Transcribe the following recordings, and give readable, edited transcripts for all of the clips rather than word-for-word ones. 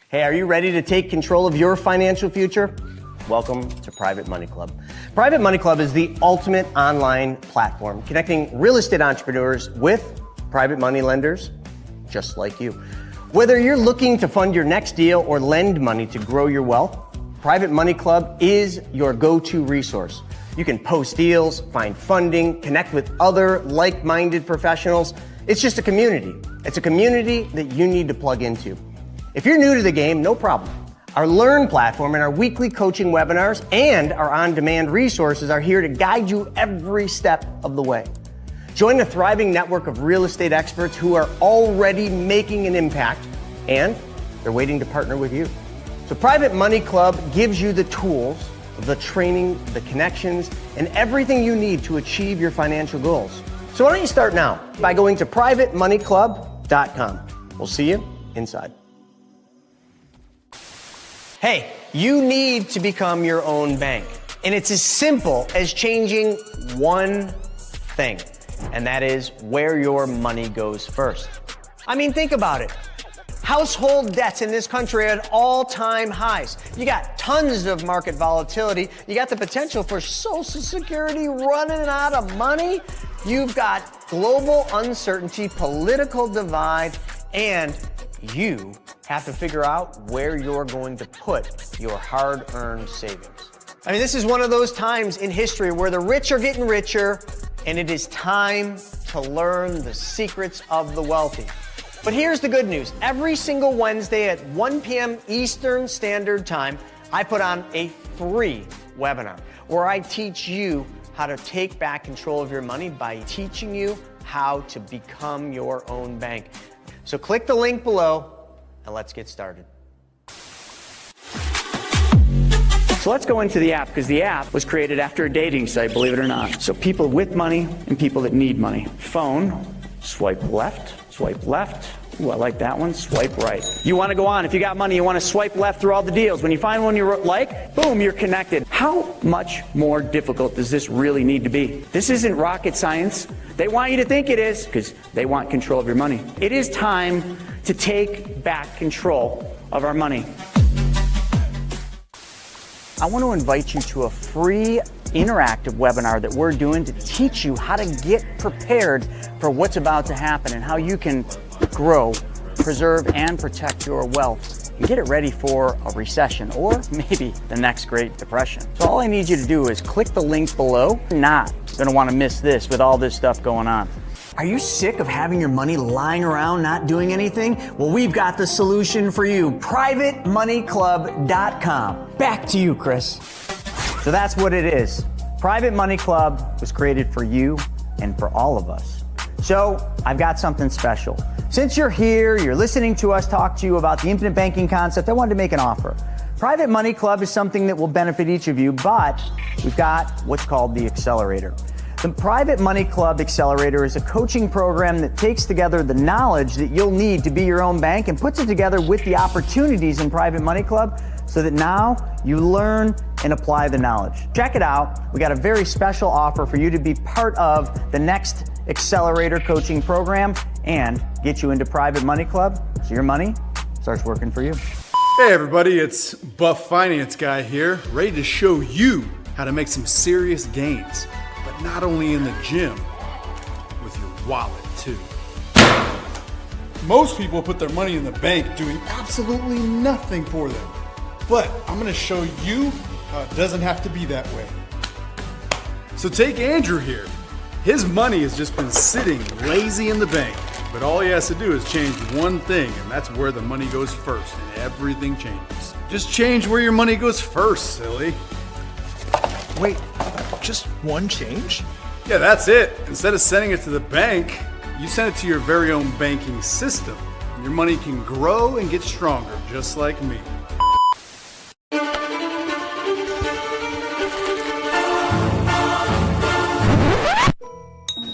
Hey, are you ready to take control of your financial future? Welcome to Private Money Club. Private Money Club is the ultimate online platform connecting real estate entrepreneurs with private money lenders just like you. Whether you're looking to fund your next deal or lend money to grow your wealth, Private Money Club is your go-to resource. You can post deals, find funding, connect with other like-minded professionals. It's just a community. It's a community that you need to plug into. If you're new to the game, no problem. Our Learn platform and our weekly coaching webinars and our on-demand resources are here to guide you every step of the way. Join a thriving network of real estate experts who are already making an impact, and they're waiting to partner with you. So Private Money Club gives you the tools, the training, the connections, and everything you need to achieve your financial goals. So why don't you start now by going to privatemoneyclub.com. We'll see you inside. Hey, you need to become your own bank. And it's as simple as changing one thing, and that is where your money goes first. I mean, think about it. Household debts in this country are at all-time highs. You got tons of market volatility. You got the potential for Social Security running out of money. You've got global uncertainty, political divide, and you have to figure out where you're going to put your hard-earned savings. I mean, this is one of those times in history where the rich are getting richer, and it is time to learn the secrets of the wealthy. But here's the good news. Every single Wednesday at 1 p.m. Eastern Standard Time, I put on a free webinar where I teach you how to take back control of your money by teaching you how to become your own bank. So click the link below and let's get started. So let's go into the app, because the app was created after a dating site, believe it or not. So people with money and people that need money. Phone, swipe left, swipe left. Ooh, I like that one, swipe right. You want to go on, if you got money, you want to swipe left through all the deals. When you find one you like, boom, you're connected. How much more difficult does this really need to be? This isn't rocket science. They want you to think it is, because they want control of your money. It is time to take back control of our money. I want to invite you to a free interactive webinar that we're doing to teach you how to get prepared for what's about to happen and how you can grow, preserve, and protect your wealth and get it ready for a recession or maybe the next Great Depression. So all I need you to do is click the link below. You're not going to want to miss this with all this stuff going on. Are you sick of having your money lying around not doing anything? Well, we've got the solution for you. PrivateMoneyClub.com. Back to you, Chris. So that's what it is. Private Money Club was created for you and for all of us. So I've got something special. Since you're here, you're listening to us talk to you about the infinite banking concept, I wanted to make an offer. Private Money Club is something that will benefit each of you, but we've got what's called the Accelerator. The Private Money Club Accelerator is a coaching program that takes together the knowledge that you'll need to be your own bank and puts it together with the opportunities in Private Money Club so that now you learn and apply the knowledge. Check it out. We got a very special offer for you to be part of the next Accelerator coaching program and get you into Private Money Club so your money starts working for you. Hey everybody, it's Buff Finance Guy here, ready to show you how to make some serious gains. But not only in the gym, with your wallet too. Most people put their money in the bank doing absolutely nothing for them. But I'm gonna show you how it doesn't have to be that way. So take Andrew here. His money has just been sitting lazy in the bank. But all he has to do is change one thing, and that's where the money goes first, and everything changes. Just change where your money goes first, silly. Wait, just one change? Yeah, that's it. Instead of sending it to the bank, you send it to your very own banking system. And your money can grow and get stronger, just like me.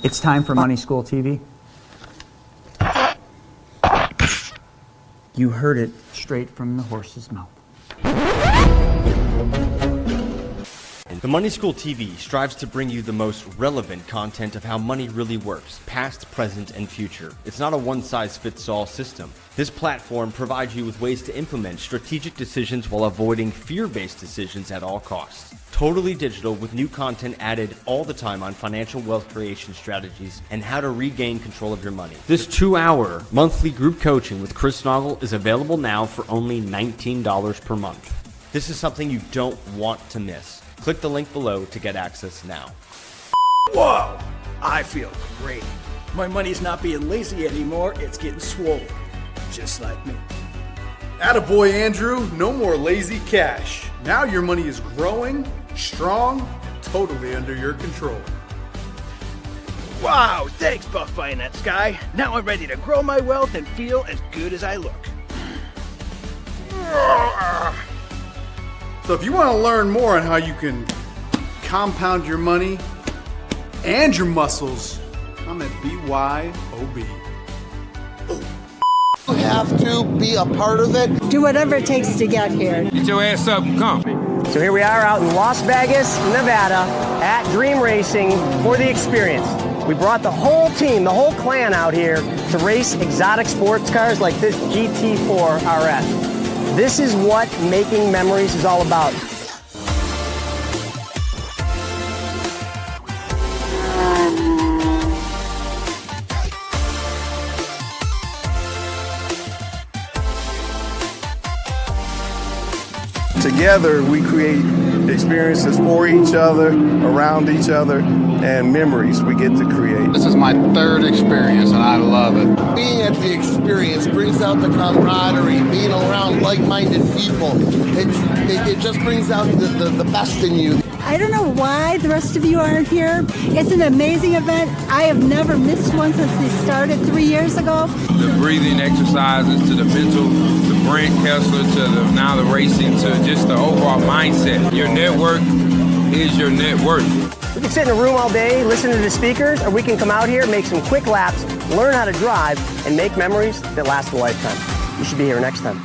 It's time for Money School TV. You heard it straight from the horse's mouth. And The Money School TV strives to bring you the most relevant content of how money really works, past, present, and future. It's not a one-size-fits-all system. This platform provides you with ways to implement strategic decisions while avoiding fear-based decisions at all costs. Totally digital with new content added all the time on financial wealth creation strategies and how to regain control of your money. This 2-hour monthly group coaching with Chris Naugle is available now for only $19 per month. This is something you don't want to miss. Click the link below to get access now. Whoa! I feel great. My money's not being lazy anymore, it's getting swollen. Just like me. Attaboy, Andrew. No more lazy cash. Now your money is growing, strong, and totally under your control. Wow, thanks, Buff Finance Guy. Now I'm ready to grow my wealth and feel as good as I look. So if you want to learn more on how you can compound your money and your muscles, I'm at BYOB. You have to be a part of it. Do whatever it takes to get here. Get your ass up and come. So here we are out in Las Vegas, Nevada, at Dream Racing for the experience. We brought the whole team, the whole clan out here to race exotic sports cars like this GT4 RS. This is what making memories is all about. Together, we create experiences for each other, around each other, and memories we get to create. This is my third experience and I love it. Being at the experience brings out the camaraderie, being around like-minded people. It just brings out the best in you. I don't know why the rest of you aren't here. It's an amazing event. I have never missed one since they started 3 years ago. The breathing exercises to the mental, the Brent Kessler to now the racing to just the overall mindset. Your network is your net worth. We can sit in a room all day, listen to the speakers, or we can come out here, make some quick laps, learn how to drive, and make memories that last a lifetime. You should be here next time.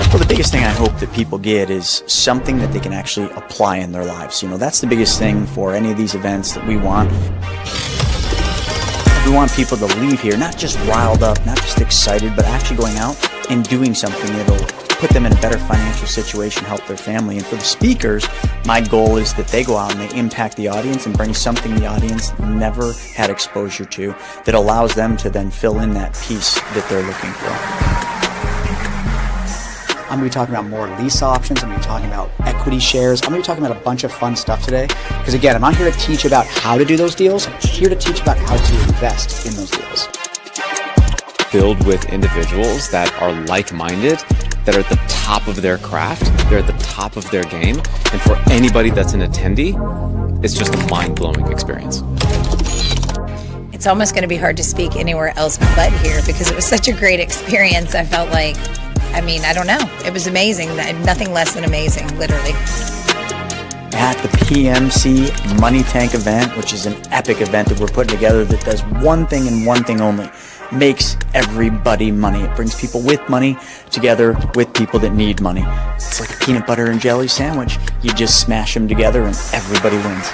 Well, the biggest thing I hope that people get is something that they can actually apply in their lives. You know, that's the biggest thing for any of these events that we want. We want people to leave here not just riled up, not just excited, but actually going out and doing something that'll put them in a better financial situation, help their family. And for the speakers, my goal is that they go out and they impact the audience and bring something the audience never had exposure to that allows them to then fill in that piece that they're looking for. I'm going to be talking about more lease options. I'm going to be talking about equity shares. I'm going to be talking about a bunch of fun stuff today. Because again, I'm not here to teach about how to do those deals. I'm here to teach about how to invest in those deals. Filled with individuals that are like-minded, that are at the top of their craft, they're at the top of their game. And for anybody that's an attendee, it's just a mind-blowing experience. It's almost going to be hard to speak anywhere else but here because it was such a great experience. I felt like, I don't know. It was amazing. Nothing less than amazing, literally. At the PMC Money Tank event, which is an epic event that we're putting together that does one thing and one thing only, makes everybody money. It brings people with money together with people that need money. It's like a peanut butter and jelly sandwich. You just smash them together and everybody wins.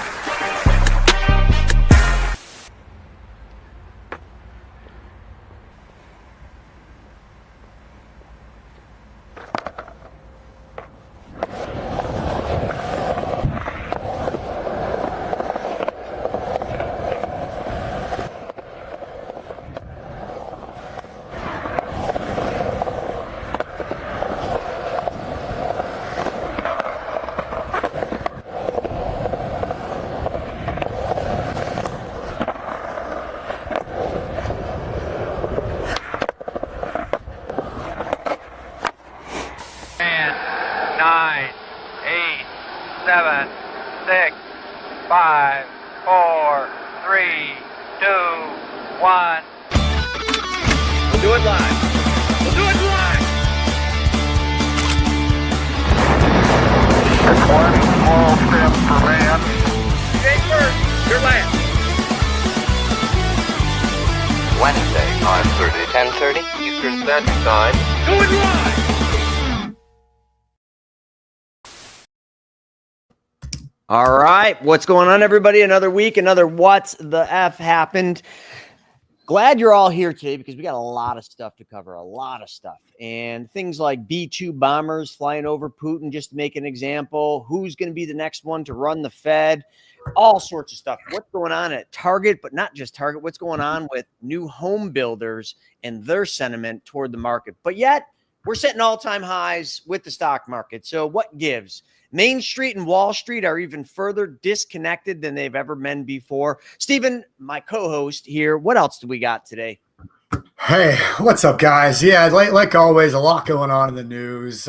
Wednesday, 5:30, 10:30 Eastern Standard Time. Going live! All right. What's going on, everybody? Another week, another What's the F happened. Glad you're all here today because we got a lot of stuff to cover, a lot of stuff. And things like B-2 bombers flying over Putin, just to make an example. Who's going to be the next one to run the Fed? All sorts of stuff. What's going on at Target, but not just Target. What's going on with new home builders and their sentiment toward the market. But yet, we're setting all-time highs with the stock market. So what gives? Main Street and Wall Street are even further disconnected than they've ever been before. Stephen, my co-host here, what else do we got today? Hey, what's up, guys? Yeah, like always, a lot going on in the news.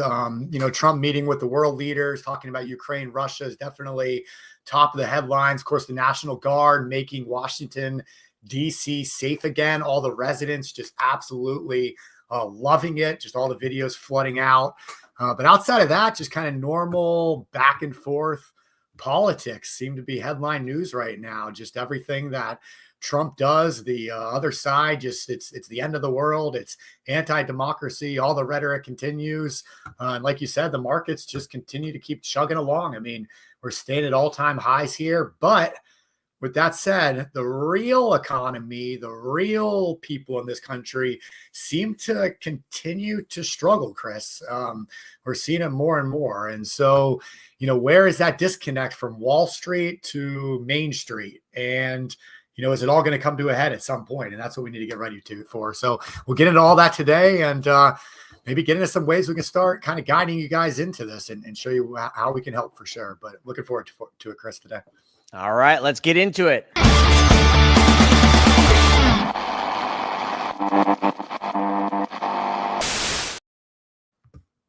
Trump meeting with the world leaders, talking about Ukraine, Russia is definitely top of the headlines. Of course, the National Guard making Washington, D.C. safe again. All the residents just absolutely loving it. Just all the videos flooding out. But outside of that, just kind of normal back and forth politics seem to be headline news right now. Just everything that Trump does, the other side, just it's the end of the world. It's anti-democracy. All the rhetoric continues. And like you said, the markets just continue to keep chugging along. I mean, we're staying at all-time highs here. But with that said, the real economy, the real people in this country seem to continue to struggle, Chris. We're seeing it more and more. And so, where is that disconnect from Wall Street to Main Street? And, is it all going to come to a head at some point? And that's what we need to get ready for. So we'll get into all that today and maybe get into some ways we can start kind of guiding you guys into this and show you how we can help for sure. But looking forward to it, Chris, today. All right, let's get into it.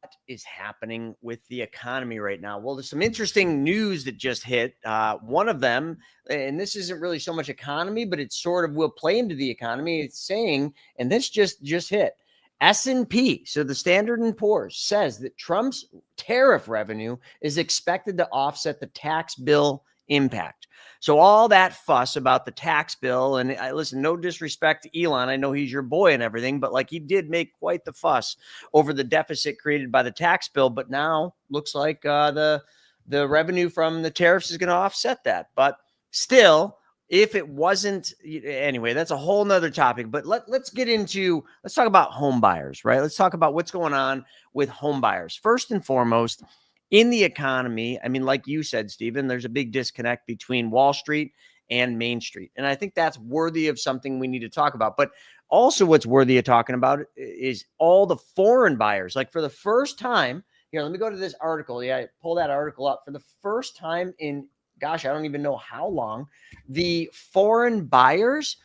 What is happening with the economy right now? Well, there's some interesting news that just hit. One of them, and this isn't really so much economy, but it sort of will play into the economy. It's saying, and this just hit, S&P, so the Standard & Poor's, says that Trump's tariff revenue is expected to offset the tax bill impact. So all that fuss about the tax bill, and listen, no disrespect to Elon, I know he's your boy and everything, but he did make quite the fuss over the deficit created by the tax bill. But now looks like the revenue from the tariffs is going to offset that. But still, if it wasn't, anyway, that's a whole nother topic. But let's talk about home buyers, right? Let's talk about what's going on with home buyers. First and foremost, in the economy, I mean, like you said, Stephen, there's a big disconnect between Wall Street and Main Street. And I think that's worthy of something we need to talk about. But also what's worthy of talking about is all the foreign buyers. For the first time, here, let me go to this article. Yeah, pull that article up. For the first time in, gosh, I don't even know how long, the foreign buyers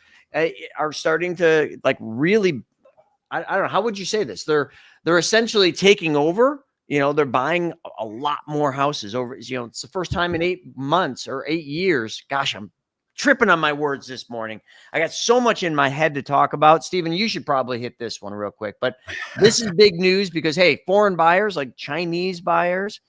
are starting to really, I don't know, how would you say this? They're essentially taking over. They're buying a lot more houses over, it's the first time in 8 months or 8 years. Gosh, I'm tripping on my words this morning. I got so much in my head to talk about. Stephen, you should probably hit this one real quick, but this is big news because, hey, foreign buyers like Chinese buyers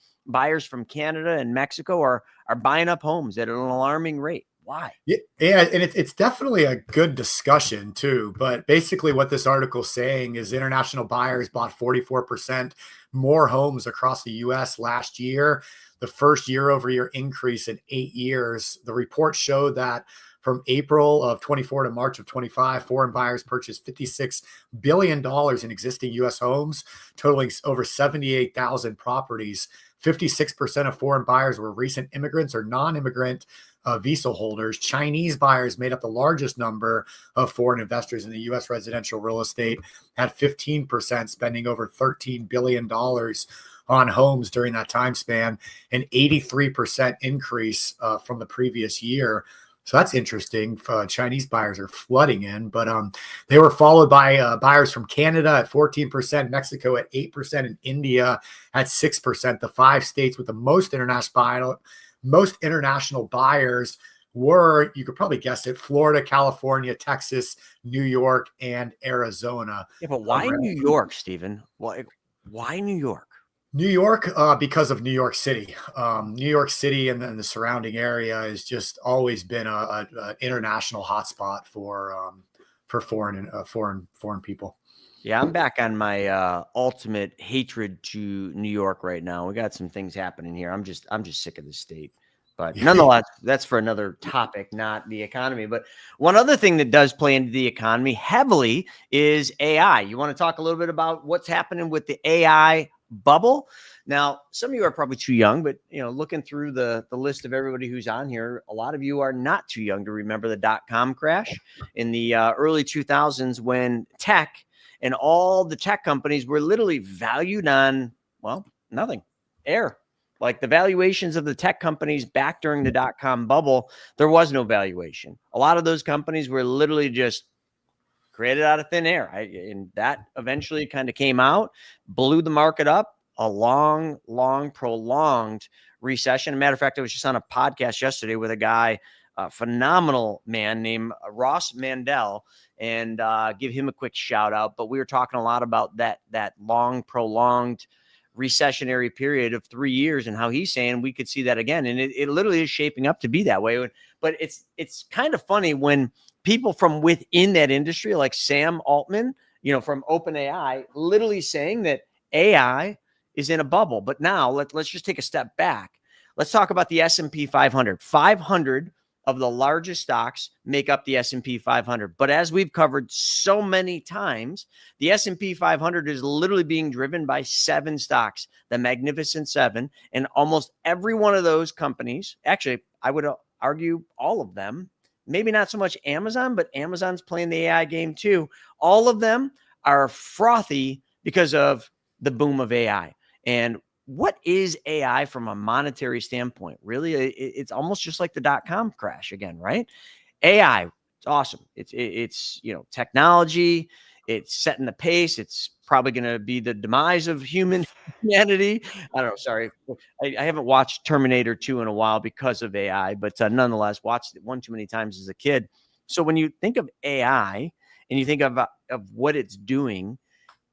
from Canada and Mexico are buying up homes at an alarming rate. Why? Yeah, and it's definitely a good discussion too. But basically what this article is saying is international buyers bought 44% more homes across the U.S. last year, the first year-over-year increase in 8 years. The report showed that from April of 24 to March of 25, foreign buyers purchased $56 billion in existing U.S. homes, totaling over 78,000 properties. 56% of foreign buyers were recent immigrants or non-immigrant visa holders. Chinese buyers made up the largest number of foreign investors in the U.S. residential real estate, at 15%, spending over $13 billion on homes during that time span, an 83% increase from the previous year. So that's interesting. Chinese buyers are flooding in, but they were followed by buyers from Canada at 14%, Mexico at 8%, and India at 6%. The 5 states with the most international buyers were, you could probably guess it, Florida, California, Texas, New York, and Arizona. Yeah, but why New York, Stephen? Why New York? New York, because of New York City. New York City and the surrounding area has just always been a international hotspot for foreign people. Yeah, I'm back on my ultimate hatred to New York right now. We got some things happening here. I'm just sick of the state. But nonetheless, that's for another topic, not the economy. But one other thing that does play into the economy heavily is AI. You want to talk a little bit about what's happening with the AI bubble? Now, some of you are probably too young, but looking through the list of everybody who's on here, a lot of you are not too young to remember the dot-com crash in the early 2000s when tech and all the tech companies were literally valued on, well, nothing, air. Like the valuations of the tech companies back during the dot-com bubble, there was no valuation. A lot of those companies were literally just created out of thin air. And that eventually kind of came out, blew the market up, a long, prolonged recession. As a matter of fact, I was just on a podcast yesterday with a guy, a phenomenal man named Ross Mandel, and give him a quick shout out. But we were talking a lot about that long, prolonged recessionary period of 3 years and how he's saying we could see that again. And it literally is shaping up to be that way. But it's kind of funny when people from within that industry, like Sam Altman, from OpenAI, literally saying that AI is in a bubble. But now let's just take a step back. Let's talk about the S&P 500. 500 of the largest stocks make up the S&P 500. But as we've covered so many times, the S&P 500 is literally being driven by 7 stocks, the Magnificent Seven. And almost every one of those companies, actually, I would argue all of them, maybe not so much Amazon, but Amazon's playing the AI game too. All of them are frothy because of the boom of AI. And what is AI from a monetary standpoint? Really, it's almost just like the dot-com crash again, right? AI, it's awesome. It's technology. It's setting the pace. It's probably going to be the demise of humanity. I don't know. Sorry, I haven't watched Terminator 2 in a while because of AI, but nonetheless, watched it one too many times as a kid. So when you think of AI and you think of what it's doing,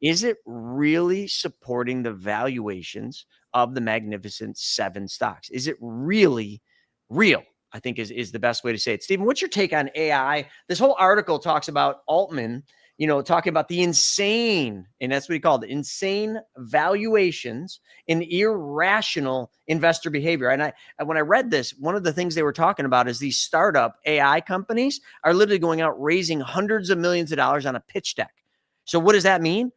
is it really supporting the valuations of the Magnificent Seven stocks? Is it really real? I think is the best way to say it. Stephen, what's your take on AI? This whole article talks about Altman, talking about the insane, and that's what he called it, insane valuations and irrational investor behavior. And when I read this, one of the things they were talking about is these startup AI companies are literally going out raising hundreds of millions of dollars on a pitch deck. So what does that mean?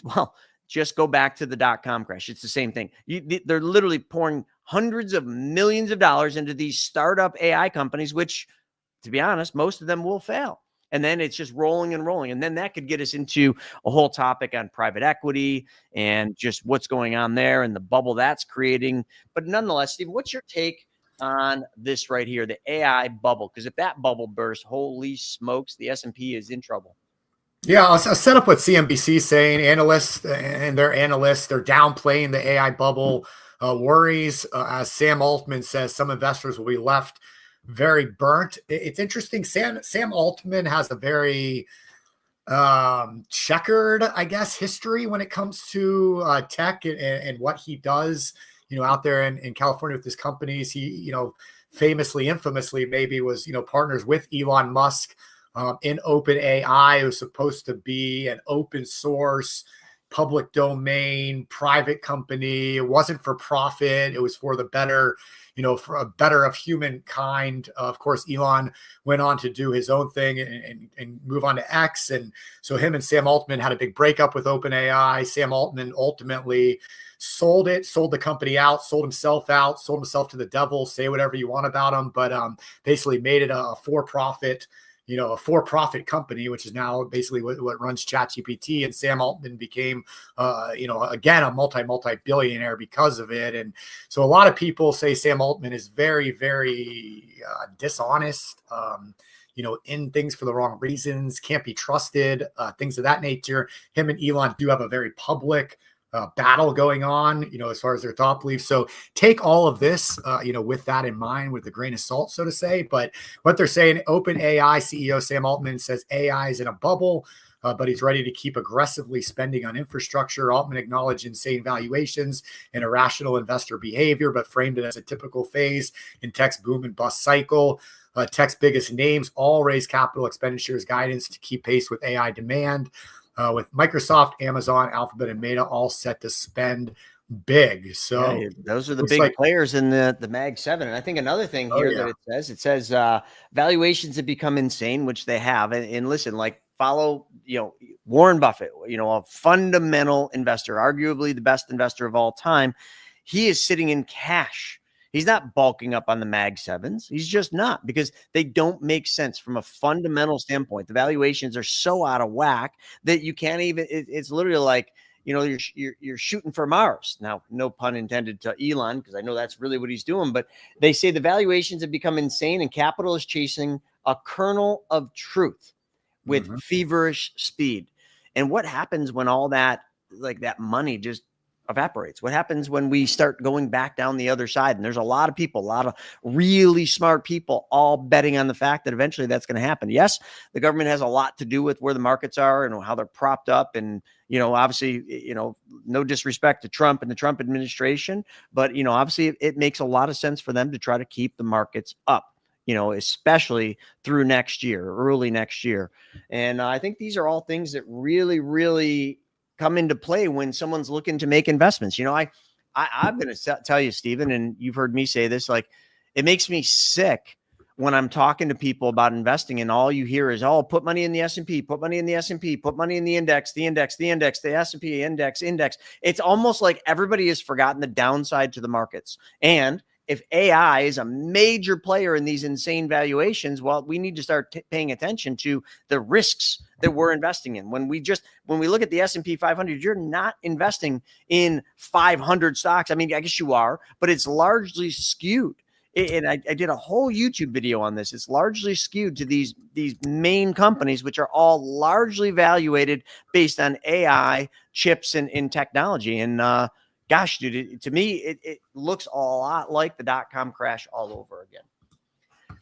Well, just go back to the dot-com crash. It's the same thing. They're literally pouring hundreds of millions of dollars into these startup AI companies, which, to be honest, most of them will fail. And then it's just rolling and rolling. And then that could get us into a whole topic on private equity and just what's going on there and the bubble that's creating. But nonetheless, Steve, what's your take on this right here, the AI bubble? Because if that bubble bursts, holy smokes, the S&P is in trouble. Yeah, I'll set up what CNBC saying. Analysts and their analysts, they're downplaying the AI bubble worries. As Sam Altman says, some investors will be left very burnt. It's interesting. Sam Altman has a very checkered, I guess, history when it comes to tech and what he does, out there in California with his companies. He, infamously, maybe was, partners with Elon Musk in OpenAI. It was supposed to be an open source, public domain, private company. It wasn't for profit. It was for the better, for a better of humankind. Of course, Elon went on to do his own thing and move on to X. And so him and Sam Altman had a big breakup with OpenAI. Sam Altman ultimately sold the company out, sold himself to the devil. Say whatever you want about him, but basically made it a for-profit company, which is now basically what runs ChatGPT. And Sam Altman became, again, a multi-billionaire because of it. And so a lot of people say Sam Altman is very, very dishonest, in things for the wrong reasons, can't be trusted, things of that nature. Him and Elon do have a very public battle going on, as far as their thought beliefs. So take all of this, with that in mind, with a grain of salt, so to say. But what they're saying, OpenAI CEO Sam Altman says AI is in a bubble, but he's ready to keep aggressively spending on infrastructure. Altman acknowledged insane valuations and irrational investor behavior, but framed it as a typical phase in tech's boom and bust cycle. Tech's biggest names all raise capital expenditures guidance to keep pace with AI demand. With Microsoft, Amazon, Alphabet, and Meta all set to spend big. So those are the looks big like players in the Mag 7. And I think another thing here that it says valuations have become insane, which they have. And listen, like follow, Warren Buffett, a fundamental investor, arguably the best investor of all time. He is sitting in cash. He's not bulking up on the Mag 7s. He's just not, because they don't make sense from a fundamental standpoint. The valuations are so out of whack that you can't even, it's literally like, you're shooting for Mars. Now, no pun intended to Elon, because I know that's really what he's doing, but they say the valuations have become insane and capital is chasing a kernel of truth with feverish speed. And what happens when all that, like that money just evaporates? What happens when we start going back down the other side? And there's a lot of people, a lot of really smart people, all betting on the fact that eventually that's going to happen. Yes, the government has a lot to do with where the markets are and how they're propped up. And, obviously, no disrespect to Trump and the Trump administration, but, obviously it makes a lot of sense for them to try to keep the markets up, especially through next year, early next year. And I think these are all things that really, really come into play when someone's looking to make investments. I'm going to tell you, Stephen, and you've heard me say this, like, it makes me sick when I'm talking to people about investing and all you hear is, put money in the S&P, put money in the S&P, put money in the index, the S&P index. It's almost like everybody has forgotten the downside to the markets. And if AI is a major player in these insane valuations, well, we need to start paying attention to the risks that we're investing in. When we look at the S&P 500, you're not investing in 500 stocks. I mean, I guess you are, but it's largely skewed. And I did a whole YouTube video on this. It's largely skewed to these main companies, which are all largely valuated based on AI chips and technology. And gosh, dude, to me, it looks a lot like the dot-com crash all over again.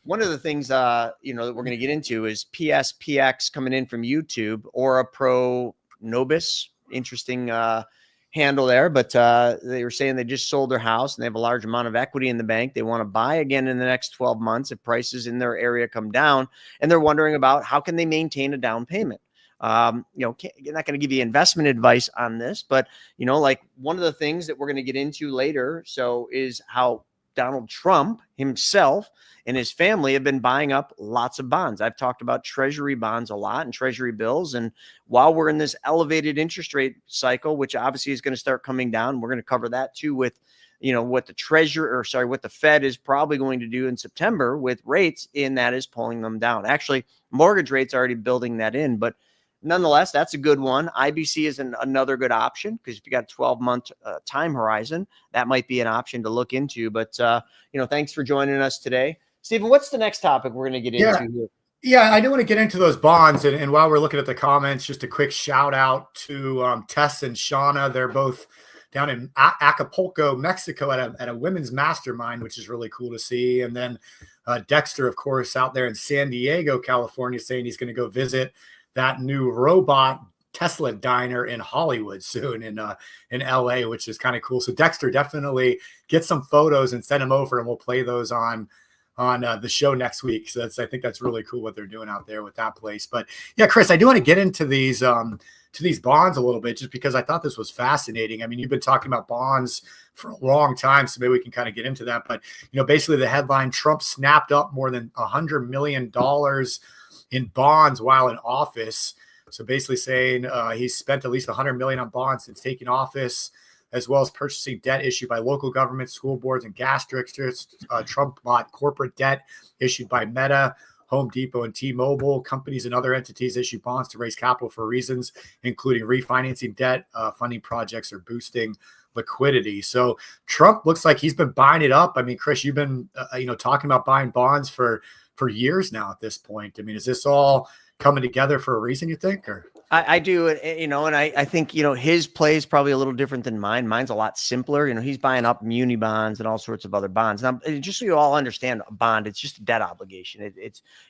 One of the things, that we're going to get into is PSPX coming in from YouTube, Aura Pro Nobis. Interesting handle there, but they were saying they just sold their house and they have a large amount of equity in the bank. They want to buy again in the next 12 months if prices in their area come down, and they're wondering about how can they maintain a down payment. You're not going to give you investment advice on this, but like one of the things that we're going to get into later, is how Donald Trump himself and his family have been buying up lots of bonds. I've talked about treasury bonds a lot and treasury bills. And while we're in this elevated interest rate cycle, which obviously is going to start coming down, we're going to cover that too with, what the Fed is probably going to do in September with rates, and that is pulling them down. Actually, mortgage rates are already building that in, but nonetheless, that's a good one. IBC is another good option, because if you got a 12-month time horizon, that might be an option to look into. But, thanks for joining us today. Stephen, what's the next topic we're going to get into here? Yeah, I do want to get into those bonds. And while we're looking at the comments, just a quick shout out to Tess and Shauna. They're both down in Acapulco, Mexico at a women's mastermind, which is really cool to see. And then Dexter, of course, out there in San Diego, California, saying he's going to go visit that new robot Tesla diner in Hollywood soon in LA, which is kind of cool. So Dexter, definitely get some photos and send them over, and we'll play those on the show next week. So I think that's really cool what they're doing out there with that place. But yeah, Chris, I do want to get into these bonds a little bit, just because I thought this was fascinating. I mean, you've been talking about bonds for a long time, so maybe we can kind of get into that. But basically the headline: Trump snapped up more than $100 million in bonds while in office. So basically saying he's spent at least $100 million on bonds since taking office, as well as purchasing debt issued by local governments, school boards, and gas districts. Trump bought corporate debt issued by Meta, Home Depot, and T-Mobile. Companies and other entities issue bonds to raise capital for reasons including refinancing debt, funding projects, or boosting liquidity. So Trump looks like he's been buying it up. I mean, Chris, you've been talking about buying bonds for years now at this point. I mean, is this all coming together for a reason, you think? Or I do, and I think, his play is probably a little different than mine. Mine's a lot simpler. He's buying up muni bonds and all sorts of other bonds. Now, just so you all understand, a bond, it's just a debt obligation.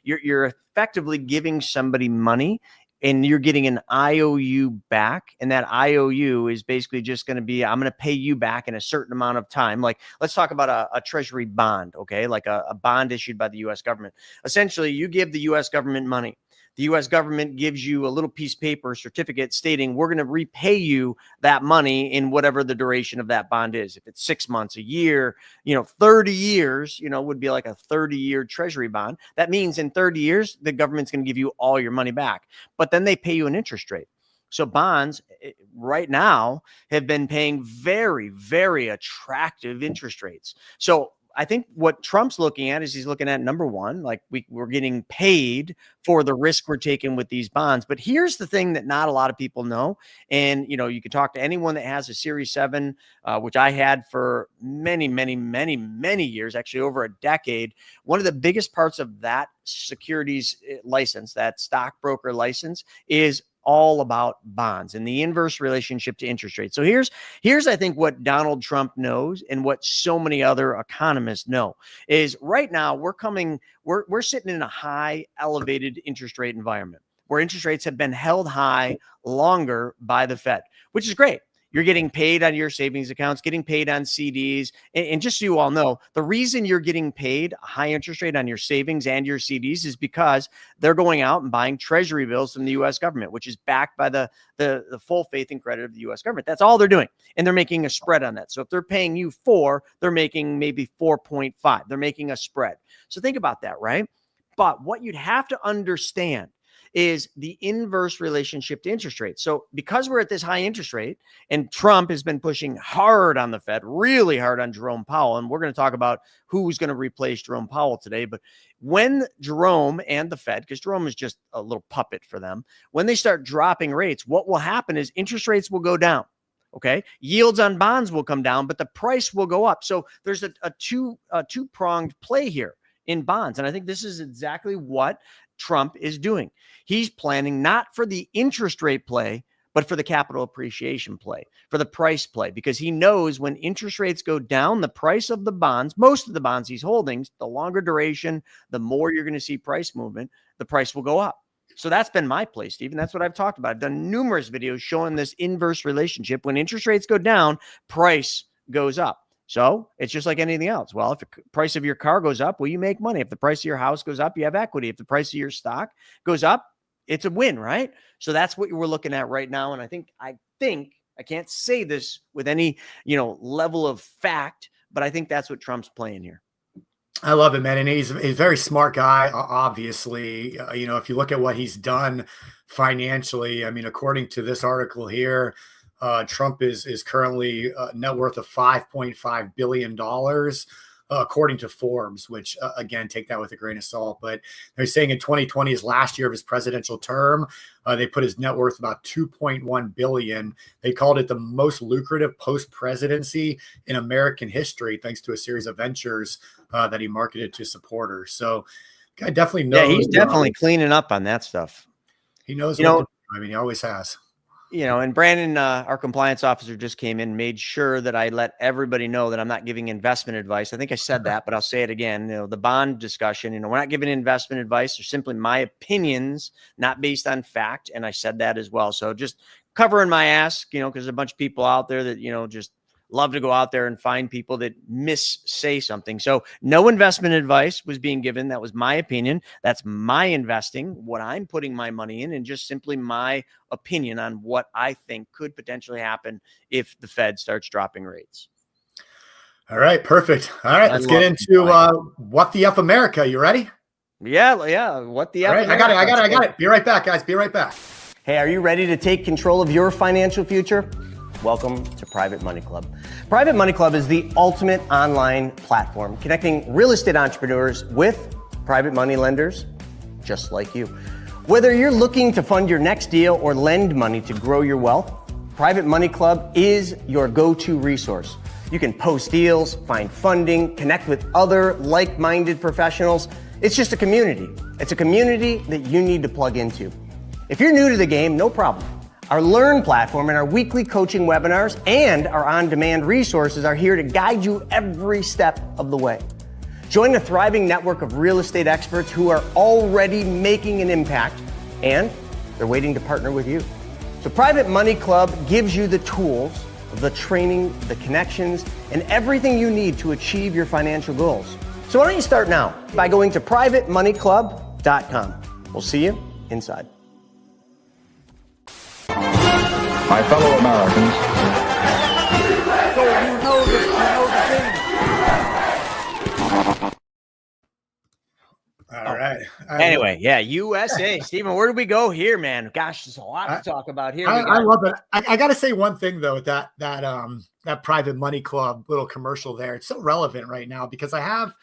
You're effectively giving somebody money, and you're getting an IOU back. And that IOU is basically just going to be, I'm going to pay you back in a certain amount of time. Like, let's talk about a treasury bond, okay? Like a bond issued by the U.S. government. Essentially, you give the U.S. government money. the U.S. government gives you a little piece of paper, certificate stating we're going to repay you that money in whatever the duration of that bond is. If it's 6 months, a year, 30 years, would be like a 30-year treasury bond. That means in 30 years, the government's going to give you all your money back, but then they pay you an interest rate. So bonds right now have been paying very, very attractive interest rates. So I think what Trump's looking at is he's looking at, number one, like we're getting paid for the risk we're taking with these bonds. But here's the thing that not a lot of people know. And, you can talk to anyone that has a Series 7, which I had for many, many, many, many years, actually over a decade. One of the biggest parts of that securities license, that stockbroker license, is all about bonds and the inverse relationship to interest rates. So here's I think what Donald Trump knows and what so many other economists know is right now we're sitting in a high elevated interest rate environment where interest rates have been held high longer by the Fed, which is great. You're getting paid on your savings accounts, getting paid on CDs. And just so you all know, the reason you're getting paid a high interest rate on your savings and your CDs is because they're going out and buying treasury bills from the U.S. government, which is backed by the full faith and credit of the U.S. government. That's all they're doing. And they're making a spread on that. So if they're paying you 4, they're making maybe 4.5. They're making a spread. So think about that, right? But what you'd have to understand is the inverse relationship to interest rates. So because we're at this high interest rate and Trump has been pushing hard on the Fed, really hard on Jerome Powell, and we're going to talk about who's going to replace Jerome Powell today. But when Jerome and the Fed, because Jerome is just a little puppet for them, when they start dropping rates, what will happen is interest rates will go down. Okay. Yields on bonds will come down, but the price will go up. So there's a two-pronged play here in bonds. And I think this is exactly what Trump is doing. He's planning not for the interest rate play, but for the capital appreciation play, for the price play, because he knows when interest rates go down, the price of the bonds, most of the bonds he's holding, the longer duration, the more you're going to see price movement, the price will go up. So that's been my play, Stephen. That's what I've talked about. I've done numerous videos showing this inverse relationship. When interest rates go down, price goes up. So it's just like anything else. Well, if the price of your car goes up, well, you make money. If the price of your house goes up, you have equity. If the price of your stock goes up, it's a win, right? So that's what we're looking at right now. And I think I can't say this with any, level of fact, but I think that's what Trump's playing here. I love it, man. And he's a very smart guy, obviously. If you look at what he's done financially, I mean, according to this article here, Trump is currently net worth of $5.5 billion, according to Forbes, which, again, take that with a grain of salt. But they're saying in 2020, his last year of his presidential term, they put his net worth about $2.1 billion. They called it the most lucrative post-presidency in American history, thanks to a series of ventures that he marketed to supporters. So guy definitely knows. Yeah, he's definitely cleaning up on that stuff. He knows what to do. I mean, he always has. And Brandon, our compliance officer, just came in, made sure that I let everybody know that I'm not giving investment advice. I think I said that, but I'll say it again. The bond discussion, we're not giving investment advice. They're simply my opinions, not based on fact. And I said that as well. So just covering my ass, because there's a bunch of people out there that, just love to go out there and find people that say something. So no investment advice was being given. That was my opinion. That's my investing, what I'm putting my money in, and just simply my opinion on what I think could potentially happen if the Fed starts dropping rates. All right, perfect. All right, let's get into What the F America. You ready? Yeah. What the F? All right, I got it. Be right back, guys. Be right back. Hey, are you ready to take control of your financial future? Welcome to Private Money Club. Private Money Club is the ultimate online platform connecting real estate entrepreneurs with private money lenders just like you. Whether you're looking to fund your next deal or lend money to grow your wealth, Private Money Club is your go-to resource. You can post deals, find funding, connect with other like-minded professionals. It's just a community. It's a community that you need to plug into. If you're new to the game, no problem. Our Learn platform and our weekly coaching webinars and our on-demand resources are here to guide you every step of the way. Join a thriving network of real estate experts who are already making an impact, and they're waiting to partner with you. So Private Money Club gives you the tools, the training, the connections, and everything you need to achieve your financial goals. So why don't you start now by going to privatemoneyclub.com. We'll see you inside. My fellow Americans, So you know the game. All right. Anyway, yeah, USA. Stephen, where do we go here, man? Gosh, there's a lot to talk about here. I love it. I got to say one thing though, that Private Money Club little commercial there. It's so relevant right now because I have,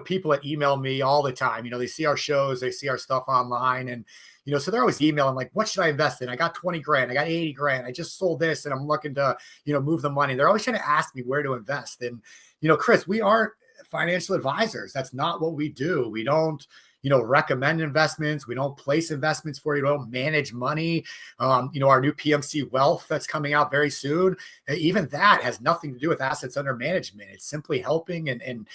people that email me all the time. They see our shows, they see our stuff online, and so they're always emailing like, what should I invest in? I got 20 grand, I got 80 grand, I just sold this, and I'm looking to, move the money. They're always trying to ask me where to invest. And Chris, we aren't financial advisors. That's not what we do. We don't recommend investments. We don't place investments for you. We don't manage money. Our new PMC Wealth that's coming out very soon, even that has nothing to do with assets under management. It's simply helping and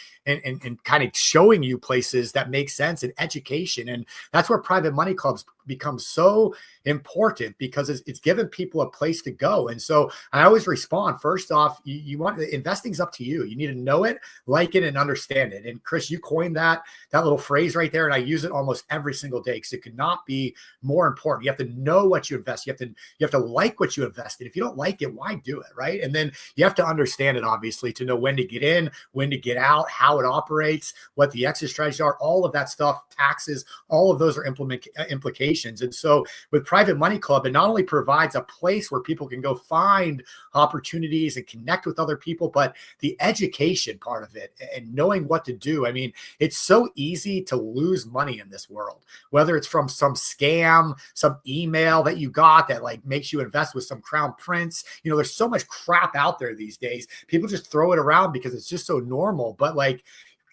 kind of showing you places that make sense and education. And that's where private money clubs become so important because it's given people a place to go. And so I always respond, first off, you want investing's up to you. You need to know it, like it, and understand it. And Chris, you coined that little phrase right there. And I use it almost every single day because it could not be more important. You have to know what you invest. You have to like what you invest in. If you don't like it, why do it? Right. And then you have to understand it, obviously, to know when to get in, when to get out, how it operates, what the exit strategies are, all of that stuff, taxes, all of those are implications. And so with Private Money Club, it not only provides a place where people can go find opportunities and connect with other people, but the education part of it and knowing what to do. I mean, it's so easy to lose money in this world, whether it's from some scam, some email that you got that like makes you invest with some crown prince. There's so much crap out there these days. People just throw it around because it's just so normal, but like,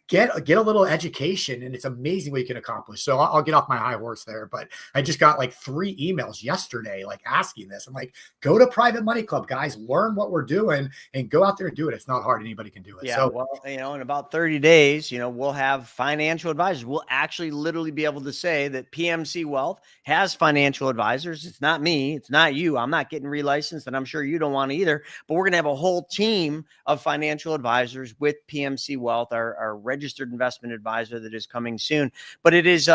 get a little education, and it's amazing what you can accomplish. So I'll get off my high horse there, but I just got like 3 emails yesterday, like asking this. I'm like, go to Private Money Club, guys, learn what we're doing and go out there and do it. It's not hard. Anybody can do it. Yeah. So, Well, in about 30 days, we'll have financial advisors. We'll actually literally be able to say that PMC Wealth has financial advisors. It's not me. It's not you. I'm not getting relicensed, and I'm sure you don't want to either, but we're going to have a whole team of financial advisors with PMC Wealth, our registered investment advisor that is coming soon. But it is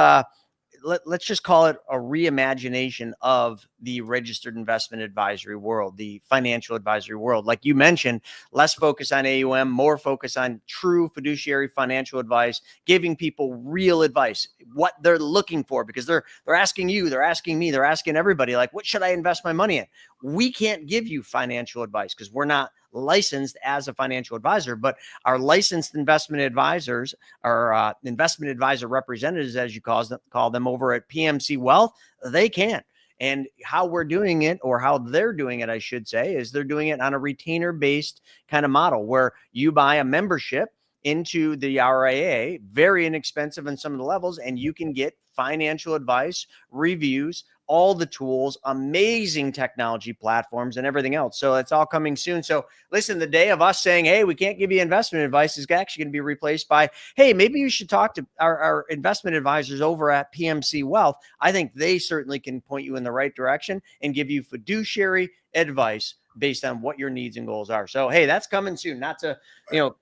let's just call it a reimagination of the registered investment advisory world, the financial advisory world. Like you mentioned, less focus on AUM, more focus on true fiduciary financial advice, giving people real advice, what they're looking for, because they're asking you, they're asking me, they're asking everybody, like, what should I invest my money in? We can't give you financial advice because we're not licensed as a financial advisor, but our licensed investment advisors, our investment advisor representatives, as you call them over at PMC Wealth, they can. And how we're doing it, or how they're doing it, I should say, is they're doing it on a retainer-based kind of model where you buy a membership into the RIA, very inexpensive in some of the levels, and you can get financial advice, reviews, all the tools, amazing technology platforms, and everything else. So it's all coming soon. So listen, the day of us saying, hey, we can't give you investment advice is actually going to be replaced by, hey, maybe you should talk to our investment advisors over at PMC Wealth. I think they certainly can point you in the right direction and give you fiduciary advice based on what your needs and goals are. So, hey, that's coming soon. Not to,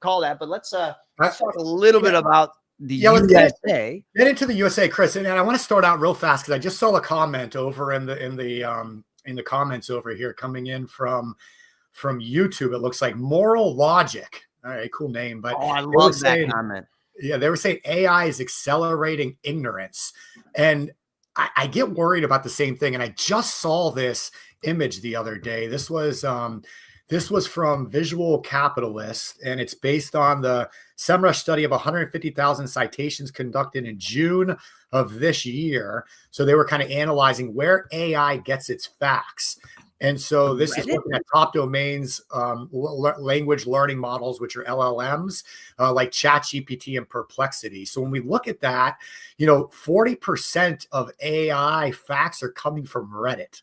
call that, but let's talk a little bit about the USA. Get into the USA, Chris. And I want to start out real fast because I just saw a comment over in the comments over here coming in from YouTube. It looks like Moral Logic. All right, cool name. But I love that comment. Yeah, they were saying AI is accelerating ignorance. And I get worried about the same thing. And I just saw this image the other day. This was from Visual Capitalist, and it's based on the SEMrush study of 150,000 citations conducted in June of this year. So they were kind of analyzing where AI gets its facts. And so this is looking at top domains, language learning models, which are LLMs, like ChatGPT and Perplexity. So when we look at that, 40% of AI facts are coming from Reddit.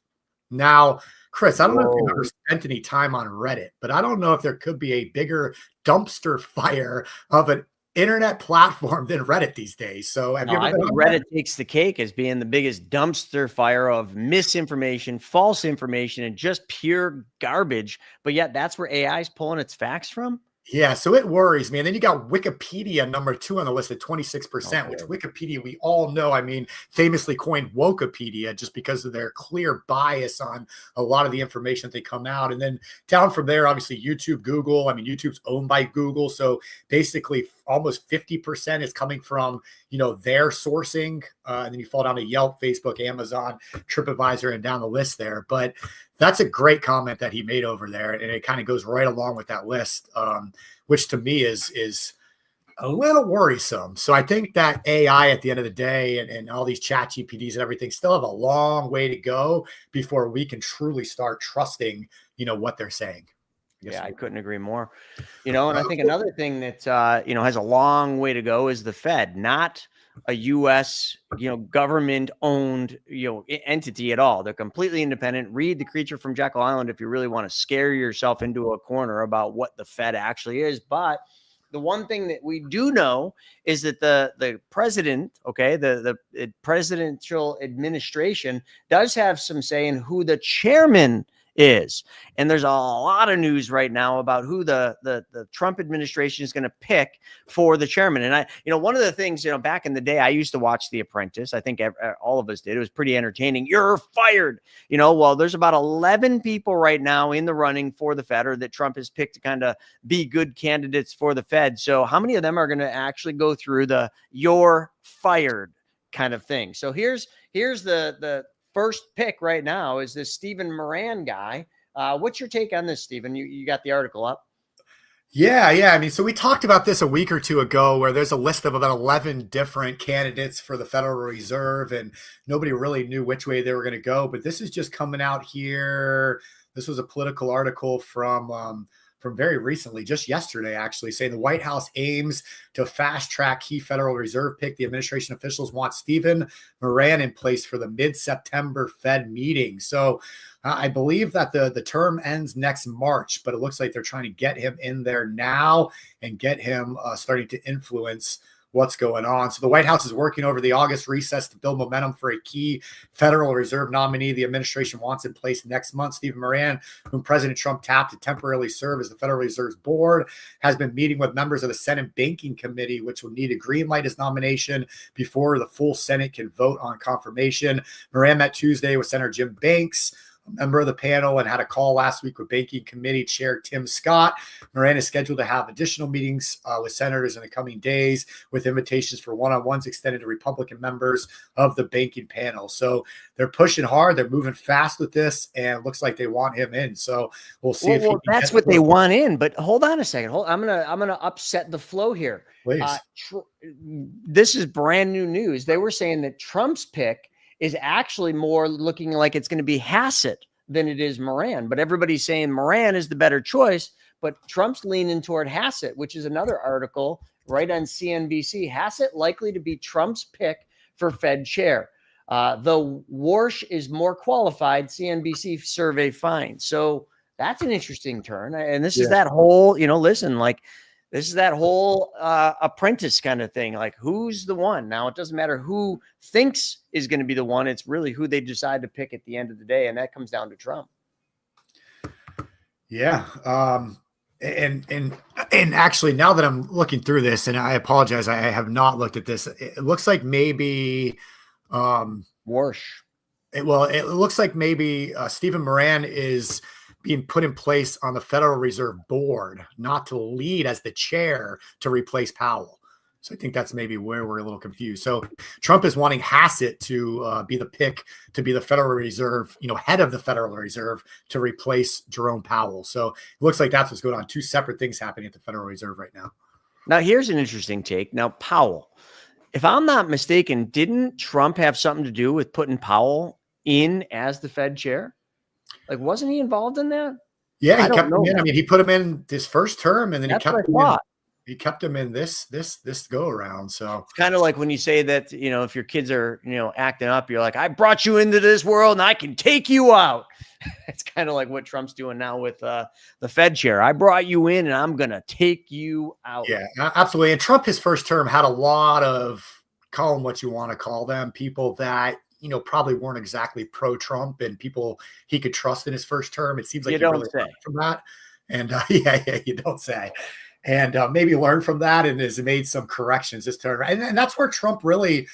Now, Chris, I don't know if you've ever spent any time on Reddit, but I don't know if there could be a bigger dumpster fire of an internet platform than Reddit these days. So have you ever been on Reddit takes the cake as being the biggest dumpster fire of misinformation, false information, and just pure garbage. But yet that's where AI is pulling its facts from. Yeah, so it worries me. And then you got Wikipedia number 2 on the list at 26%, which Wikipedia, we all know, I mean, famously coined Wokepedia just because of their clear bias on a lot of the information that they come out. And then down from there, obviously YouTube, Google. I mean, YouTube's owned by Google. So basically almost 50% is coming from, their sourcing. And then you fall down to Yelp, Facebook, Amazon, TripAdvisor, and down the list there. But that's a great comment that he made over there. And it kind of goes right along with that list, which to me is a little worrisome. So I think that AI at the end of the day and all these chat GPTs and everything still have a long way to go before we can truly start trusting, what they're saying. Yeah, I couldn't agree more. And I think another thing that, has a long way to go is the Fed, not a U.S., government owned, entity at all. They're completely independent. Read The Creature from Jekyll Island if you really want to scare yourself into a corner about what the Fed actually is. But the one thing that we do know is that the president, the presidential administration does have some say in who the chairman is. And there's a lot of news right now about who the Trump administration is going to pick for the chairman. And one of the things, back in the day, I used to watch The Apprentice. I think all of us did. It was pretty entertaining. You're fired. Well, there's about 11 people right now in the running for the Fed, or that Trump has picked to kind of be good candidates for the Fed. So how many of them are going to actually go through the you're fired kind of thing? So here's the first pick right now is this Stephen Moran guy. What's your take on this, Stephen? You got the article up. Yeah. I mean, so we talked about this a week or two ago where there's a list of about 11 different candidates for the Federal Reserve, and nobody really knew which way they were going to go. But this is just coming out here. This was a political article from very recently, just yesterday, actually, saying the White House aims to fast track key Federal Reserve pick. The administration officials want Stephen Moran in place for the mid-September Fed meeting. So I believe that the term ends next March, but it looks like they're trying to get him in there now and get him starting to influence what's going on. So the White House is working over the August recess to build momentum for a key Federal Reserve nominee the administration wants in place next month. Stephen Moran, whom President Trump tapped to temporarily serve as the Federal Reserve's board, has been meeting with members of the Senate Banking Committee, which will need to greenlight his nomination before the full Senate can vote on confirmation. Moran met Tuesday with Senator Jim Banks, a member of the panel, and had a call last week with Banking Committee Chair Tim Scott. Moran is scheduled to have additional meetings with senators in the coming days, with invitations for one-on-ones extended to Republican members of the banking panel. So they're pushing hard. They're moving fast with this, and it looks like they want him in. So we'll see if that's what they want in. But hold on a second. I'm gonna upset the flow here. Please. This is brand new news. They were saying that Trump's pick is actually more looking like it's going to be Hassett than it is Moran. But everybody's saying Moran is the better choice, but Trump's leaning toward Hassett, which is another article right on CNBC. Hassett likely to be Trump's pick for Fed chair. Though Warsh is more qualified, CNBC survey finds. So that's an interesting turn. And this is that whole, this is that whole apprentice kind of thing. Like, who's the one? Now, it doesn't matter who thinks is going to be the one. It's really who they decide to pick at the end of the day. And that comes down to Trump. Yeah. And actually, now that I'm looking through this, and I apologize, I have not looked at this. It looks like maybe Warsh. It looks like maybe Stephen Moran is being put in place on the Federal Reserve Board, not to lead as the chair to replace Powell. So I think that's maybe where we're a little confused. So Trump is wanting Hassett to be the pick to be the Federal Reserve, head of the Federal Reserve, to replace Jerome Powell. So it looks like that's what's going on. Two separate things happening at the Federal Reserve right now. Now, here's an interesting take. Now, Powell, if I'm not mistaken, didn't Trump have something to do with putting Powell in as the Fed chair? Like, wasn't he involved in that? Yeah, he kept him in. I mean, he put him in this first term, and then he kept him in this go around. So it's kind of like when you say that, if your kids are, acting up, you're like, I brought you into this world and I can take you out. It's kind of like what Trump's doing now with the Fed chair. I brought you in and I'm going to take you out. Yeah, absolutely. And Trump, his first term, had a lot of, call them what you want to call them, people that, probably weren't exactly pro-Trump and people he could trust in his first term. It seems like you don't say from that. And yeah, you don't say. and maybe learn from that and has made some corrections this turn. And that's where Trump really,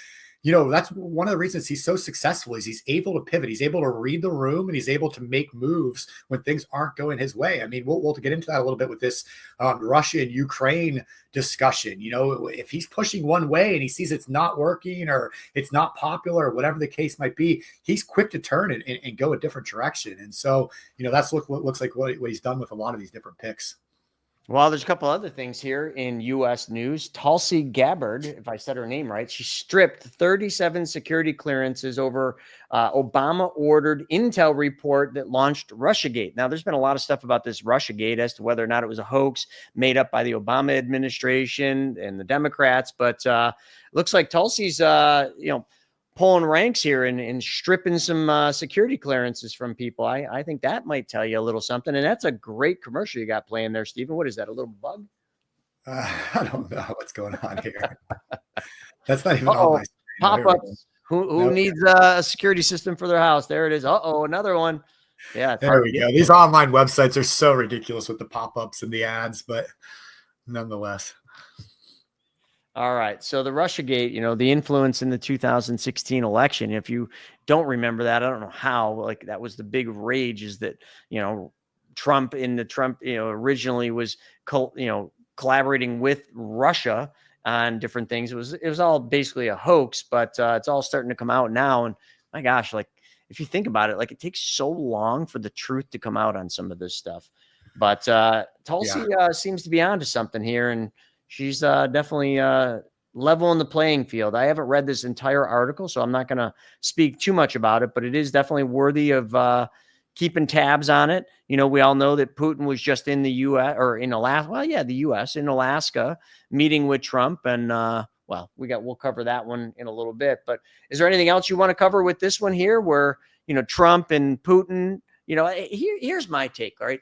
that's one of the reasons he's so successful is he's able to pivot. He's able to read the room and he's able to make moves when things aren't going his way. I mean, we'll get into that a little bit with this Russia and Ukraine discussion. If he's pushing one way and he sees it's not working or it's not popular or whatever the case might be, he's quick to turn and go a different direction. And so, that's what looks like what he's done with a lot of these different picks. Well, there's a couple other things here in U.S. news. Tulsi Gabbard, if I said her name right, she stripped 37 security clearances over Obama-ordered intel report that launched Russiagate. Now, there's been a lot of stuff about this Russiagate as to whether or not it was a hoax made up by the Obama administration and the Democrats, but looks like Tulsi's, pulling ranks here and stripping some security clearances from people. I think that might tell you a little something. And that's a great commercial you got playing there, Stephen. What is that, a little bug? I don't know what's going on here. That's not even on my screen. Pop-ups. Who needs a security system for their house? There it is. Another one. Yeah. There we go. These online websites are so ridiculous with the pop-ups and the ads, but nonetheless. All right. So the Russiagate, the influence in the 2016 election, if you don't remember that, I don't know how, that was the big rage is that, Trump originally was, collaborating with Russia on different things. It was all basically a hoax, but it's all starting to come out now. And my gosh, if you think about it, it takes so long for the truth to come out on some of this stuff. But Tulsi seems to be onto something here. And she's definitely leveling the playing field. I haven't read this entire article, so I'm not going to speak too much about it, but it is definitely worthy of keeping tabs on it. We all know that Putin was just in the U.S. or in Alaska. Well, yeah, the U.S. in Alaska meeting with Trump. And, we'll cover that one in a little bit. But is there anything else you want to cover with this one here where, Trump and Putin, here's my take, all right?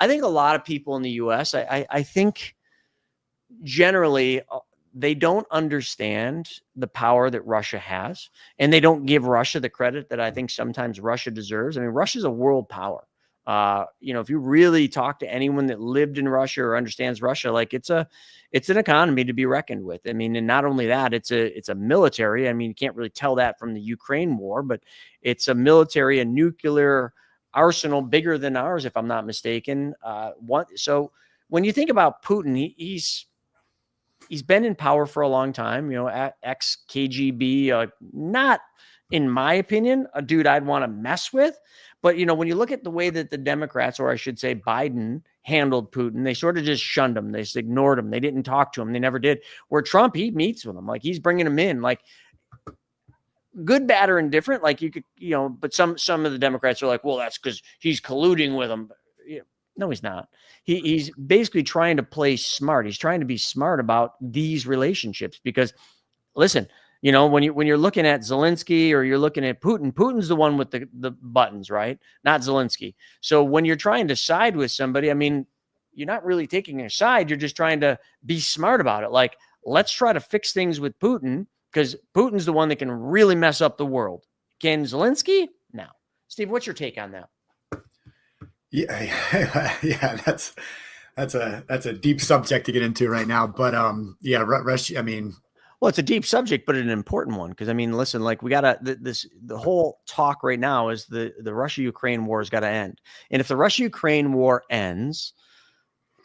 I think a lot of people in the U.S., I think, generally, they don't understand the power that Russia has, and they don't give Russia the credit that I think sometimes Russia deserves. I mean, Russia's a world power. If you really talk to anyone that lived in Russia or understands Russia, it's an economy to be reckoned with. I mean, and not only that, it's a military. I mean, you can't really tell that from the Ukraine war, but it's a military, a nuclear arsenal bigger than ours, if I'm not mistaken. So when you think about Putin, he's been in power for a long time, ex-KGB, not, in my opinion, a dude I'd want to mess with. But, when you look at the way that the Democrats, or I should say Biden, handled Putin, they sort of just shunned him. They just ignored him. They didn't talk to him. They never did. Where Trump, he meets with him. He's bringing him in. Good, bad, or indifferent. You could, but some of the Democrats are like, well, that's because he's colluding with him. No, he's not. He's basically trying to play smart. He's trying to be smart about these relationships because, listen, when you're looking at Zelensky or you're looking at Putin, Putin's the one with the buttons, right? Not Zelensky. So when you're trying to side with somebody, I mean, you're not really taking a side. You're just trying to be smart about it. Let's try to fix things with Putin because Putin's the one that can really mess up the world. Can Zelensky? No. Steve, what's your take on that? Yeah, that's a deep subject to get into right now. But Russia, I mean, well, it's a deep subject, but an important one because I mean, listen, we gotta the whole talk right now is the Russia-Ukraine war has got to end, and if the Russia-Ukraine war ends,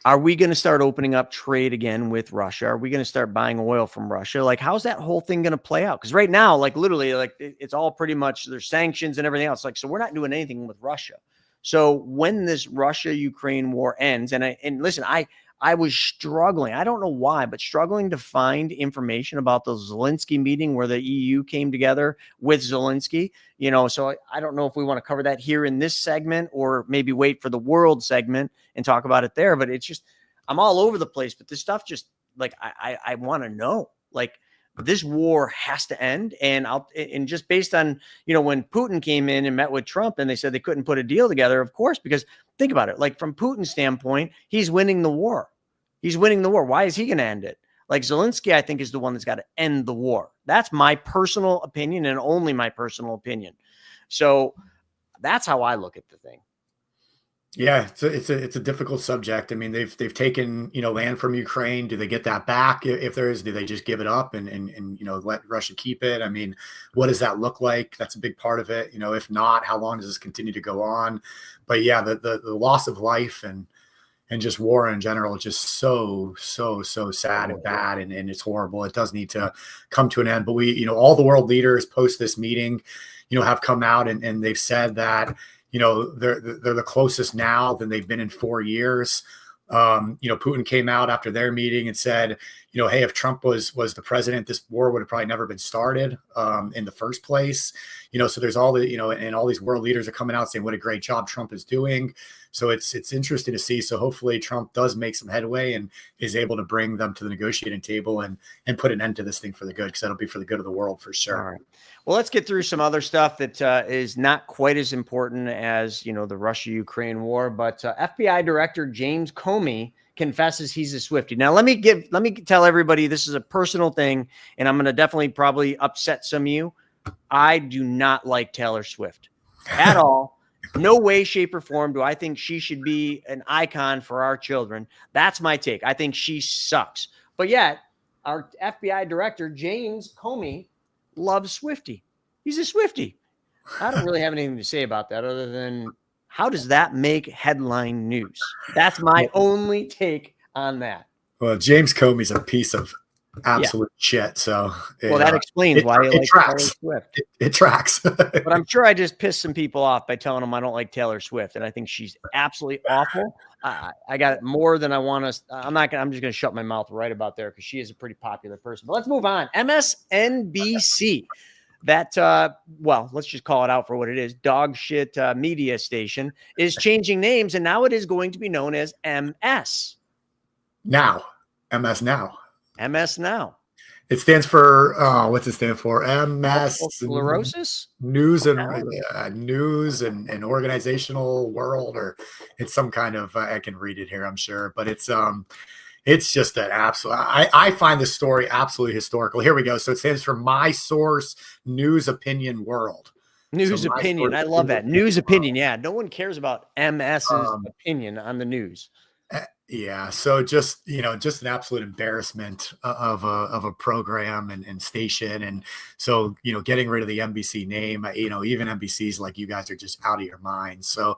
are we going to start opening up trade again with Russia? Are we going to start buying oil from Russia? How's that whole thing going to play out? Because right now, literally, it's all pretty much there's sanctions and everything else. So we're not doing anything with Russia. So when this Russia-Ukraine war ends, and listen, I was struggling. I don't know why, but struggling to find information about the Zelensky meeting where the EU came together with Zelensky. So I don't know if we want to cover that here in this segment or maybe wait for the world segment and talk about it there. But it's just, I'm all over the place. But this stuff just I want to know. This war has to end. And just based on, when Putin came in and met with Trump and they said they couldn't put a deal together, of course, because think about it, from Putin's standpoint, he's winning the war. He's winning the war. Why is he going to end it? Zelensky, I think, is the one that's got to end the war. That's my personal opinion and only my personal opinion. So that's how I look at the thing. Yeah, it's a difficult subject. I mean, they've taken, land from Ukraine. Do they get that back? If there is, do they just give it up and let Russia keep it? I mean, what does that look like? That's a big part of it. If not, how long does this continue to go on? But yeah, the loss of life and just war in general is just so sad and bad, and it's horrible. It does need to come to an end. But we, all the world leaders post this meeting, have come out and they've said that they're the closest now than they've been in 4 years. Putin came out after their meeting and said, hey, if Trump was the president, this war would have probably never been started in the first place. So there's all the, and all these world leaders are coming out saying what a great job Trump is doing. So it's interesting to see. So hopefully Trump does make some headway and is able to bring them to the negotiating table and put an end to this thing for the good, because that'll be for the good of the world for sure. All right. Well, let's get through some other stuff that is not quite as important as, the Russia-Ukraine war. But FBI Director James Comey confesses he's a Swiftie. Now, let me tell everybody this is a personal thing, and I'm going to definitely probably upset some of you. I do not like Taylor Swift at all. No way, shape, or form do I think she should be an icon for our children. That's my take. I think she sucks. But yet, our FBI Director, James Comey, loves Swiftie. He's a Swiftie. I don't really have anything to say about that other than how does that make headline news? That's my only take on that. Well, James Comey's a piece of absolute shit. So, that explains why he likes Taylor Swift. It tracks. But I'm sure I just pissed some people off by telling them I don't like Taylor Swift, and I think she's absolutely awful. I got more than I want to. I'm just going to shut my mouth right about there because she is a pretty popular person. But let's move on. MSNBC. That, let's just call it out for what it is. Dog shit media station is changing names, and now it is going to be known as MS. Now. MS Now. MS Now. It stands for, what's it stand for? MS. Sclerosis? News and organizational world, or it's some kind of, I can read it here, I'm sure, but it's just an absolute, I find this story absolutely historical. Here we go. So it stands for My Source News Opinion World. News opinion. I love that. News opinion. Yeah. No one cares about MS's opinion on the news. Yeah. So just an absolute embarrassment of a program and station. And so, getting rid of the NBC name, even NBC's like, you guys are just out of your minds. So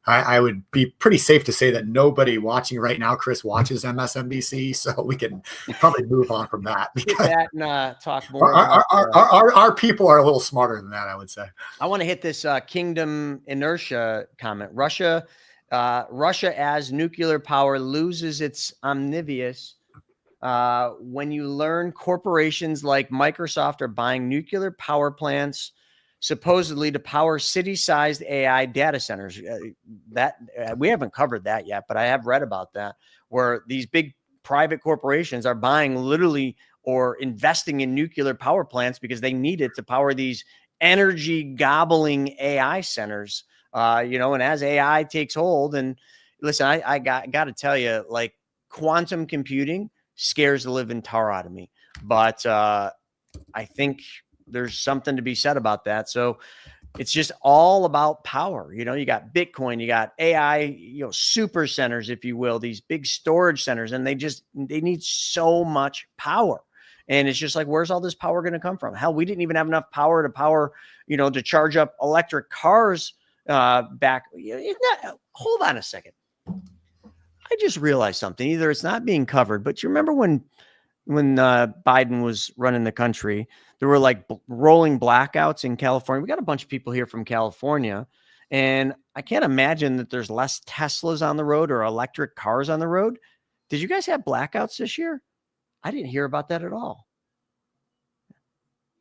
I would be pretty safe to say that nobody watching right now, Chris, watches MSNBC. So we can probably move on from that. Get that and talk more. Our people are a little smarter than that, I would say. I want to hit this kingdom inertia comment. Russia as nuclear power loses its omnibus when you learn corporations like Microsoft are buying nuclear power plants supposedly to power city-sized AI data centers. We haven't covered that yet, but I have read about that, where these big private corporations are buying literally or investing in nuclear power plants because they need it to power these energy gobbling AI centers. And as AI takes hold, and listen, I got to tell you, like, quantum computing scares the living tar out of me, but I think there's something to be said about that. So it's just all about power. You got Bitcoin, you got AI, super centers, if you will, these big storage centers, and they need so much power. And it's just like, where's all this power going to come from? Hell, we didn't even have enough power to charge up electric cars back. Hold on a second. I just realized something. Either it's not being covered, but you remember when Biden was running the country, there were like rolling blackouts in California. We got a bunch of people here from California, and I can't imagine that there's less Teslas on the road or electric cars on the road. Did you guys have blackouts this year? I didn't hear about that at all.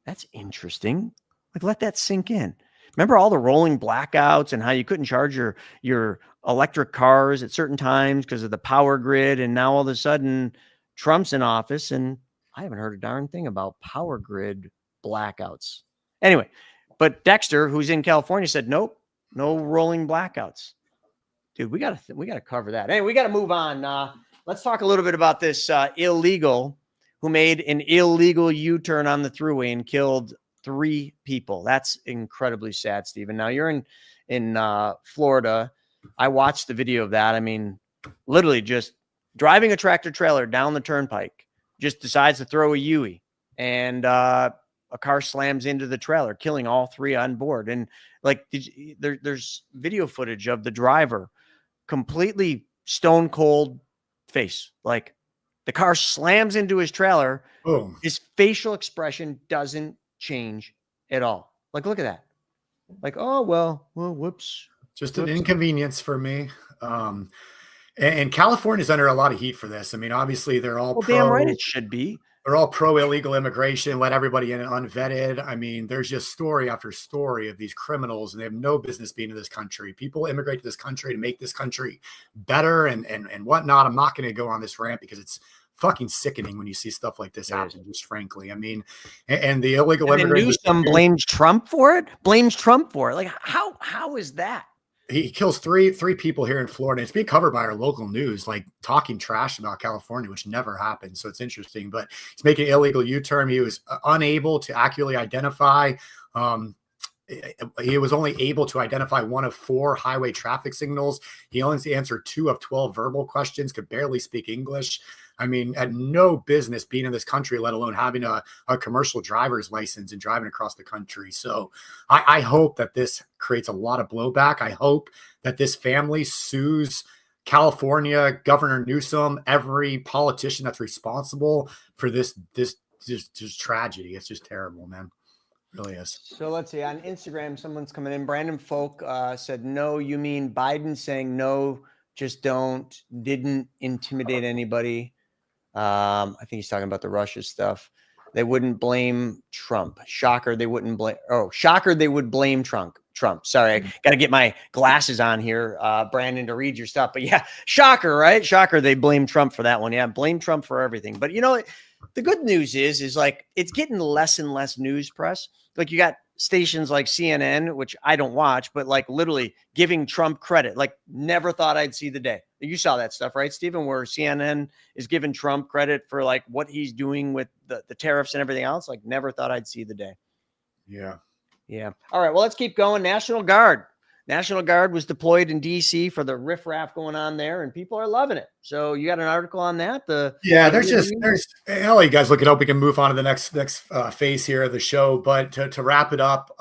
That's interesting. Like, let that sink in. Remember all the rolling blackouts and how you couldn't charge your electric cars at certain times because of the power grid, and now all of a sudden Trump's in office, and I haven't heard a darn thing about power grid blackouts. Anyway, but Dexter, who's in California, said, nope, no rolling blackouts. Dude, we gotta cover that. Anyway, we got to move on. Let's talk a little bit about this illegal who made an illegal U-turn on the thruway and killed 3 people. That's incredibly sad, Stephen. Now you're in Florida. I watched the video of that. I mean, literally just driving a tractor trailer down the turnpike, just decides to throw a Yui, and a car slams into the trailer, killing all three on board. And like, there's video footage of the driver completely stone cold face. Like, the car slams into his trailer. Boom. His facial expression doesn't change at all. Like, look at that. Like, oh, well, whoops. Just an inconvenience for me. And California's under a lot of heat for this. I mean, obviously they're all pro. Damn right it should be. They're all pro illegal immigration, let everybody in unvetted. I mean, there's just story after story of these criminals, and they have no business being in this country. People immigrate to this country to make this country better and whatnot. I'm not going to go on this rant because it's fucking sickening when you see stuff like this happen, just frankly. I mean, and the illegal immigrants. Newsom blames Trump for it? Blames Trump for it. Like, how is that? He kills three people here in Florida. It's being covered by our local news, like talking trash about California, which never happened. So it's interesting, but he's making an illegal U-turn. He was unable to accurately identify. He was only able to identify one of 4 highway traffic signals. He only answered 2 of 12 verbal questions, could barely speak English. I mean, had no business being in this country, let alone having a commercial driver's license and driving across the country. So I hope that this creates a lot of blowback. I hope that this family sues California, Governor Newsom, every politician that's responsible for this tragedy. It's just terrible, man. It really is. So let's see. On Instagram, someone's coming in. Brandon Folk said, no, you mean Biden saying no, just didn't intimidate anybody. I think he's talking about the Russia stuff. They wouldn't blame Trump. Shocker, they wouldn't blame. Oh, shocker, they would blame Trump. Sorry, I got to get my glasses on here, Brandon, to read your stuff. But yeah, shocker, right? Shocker, they blame Trump for that one. Yeah, blame Trump for everything. But you know, the good news is like it's getting less and less news press. Like, you got stations like CNN, which I don't watch, but like literally giving Trump credit. Like, never thought I'd see the day. You saw that stuff, right, Stephen, where CNN is giving Trump credit for like what he's doing with the tariffs and everything else. Like, never thought I'd see the day. Yeah. Yeah. All right. Well, let's keep going. National Guard was deployed in DC for the riffraff going on there, and people are loving it. So you got an article on that? I'll let you guys look it up. We can move on to the next phase here of the show. But to wrap it up,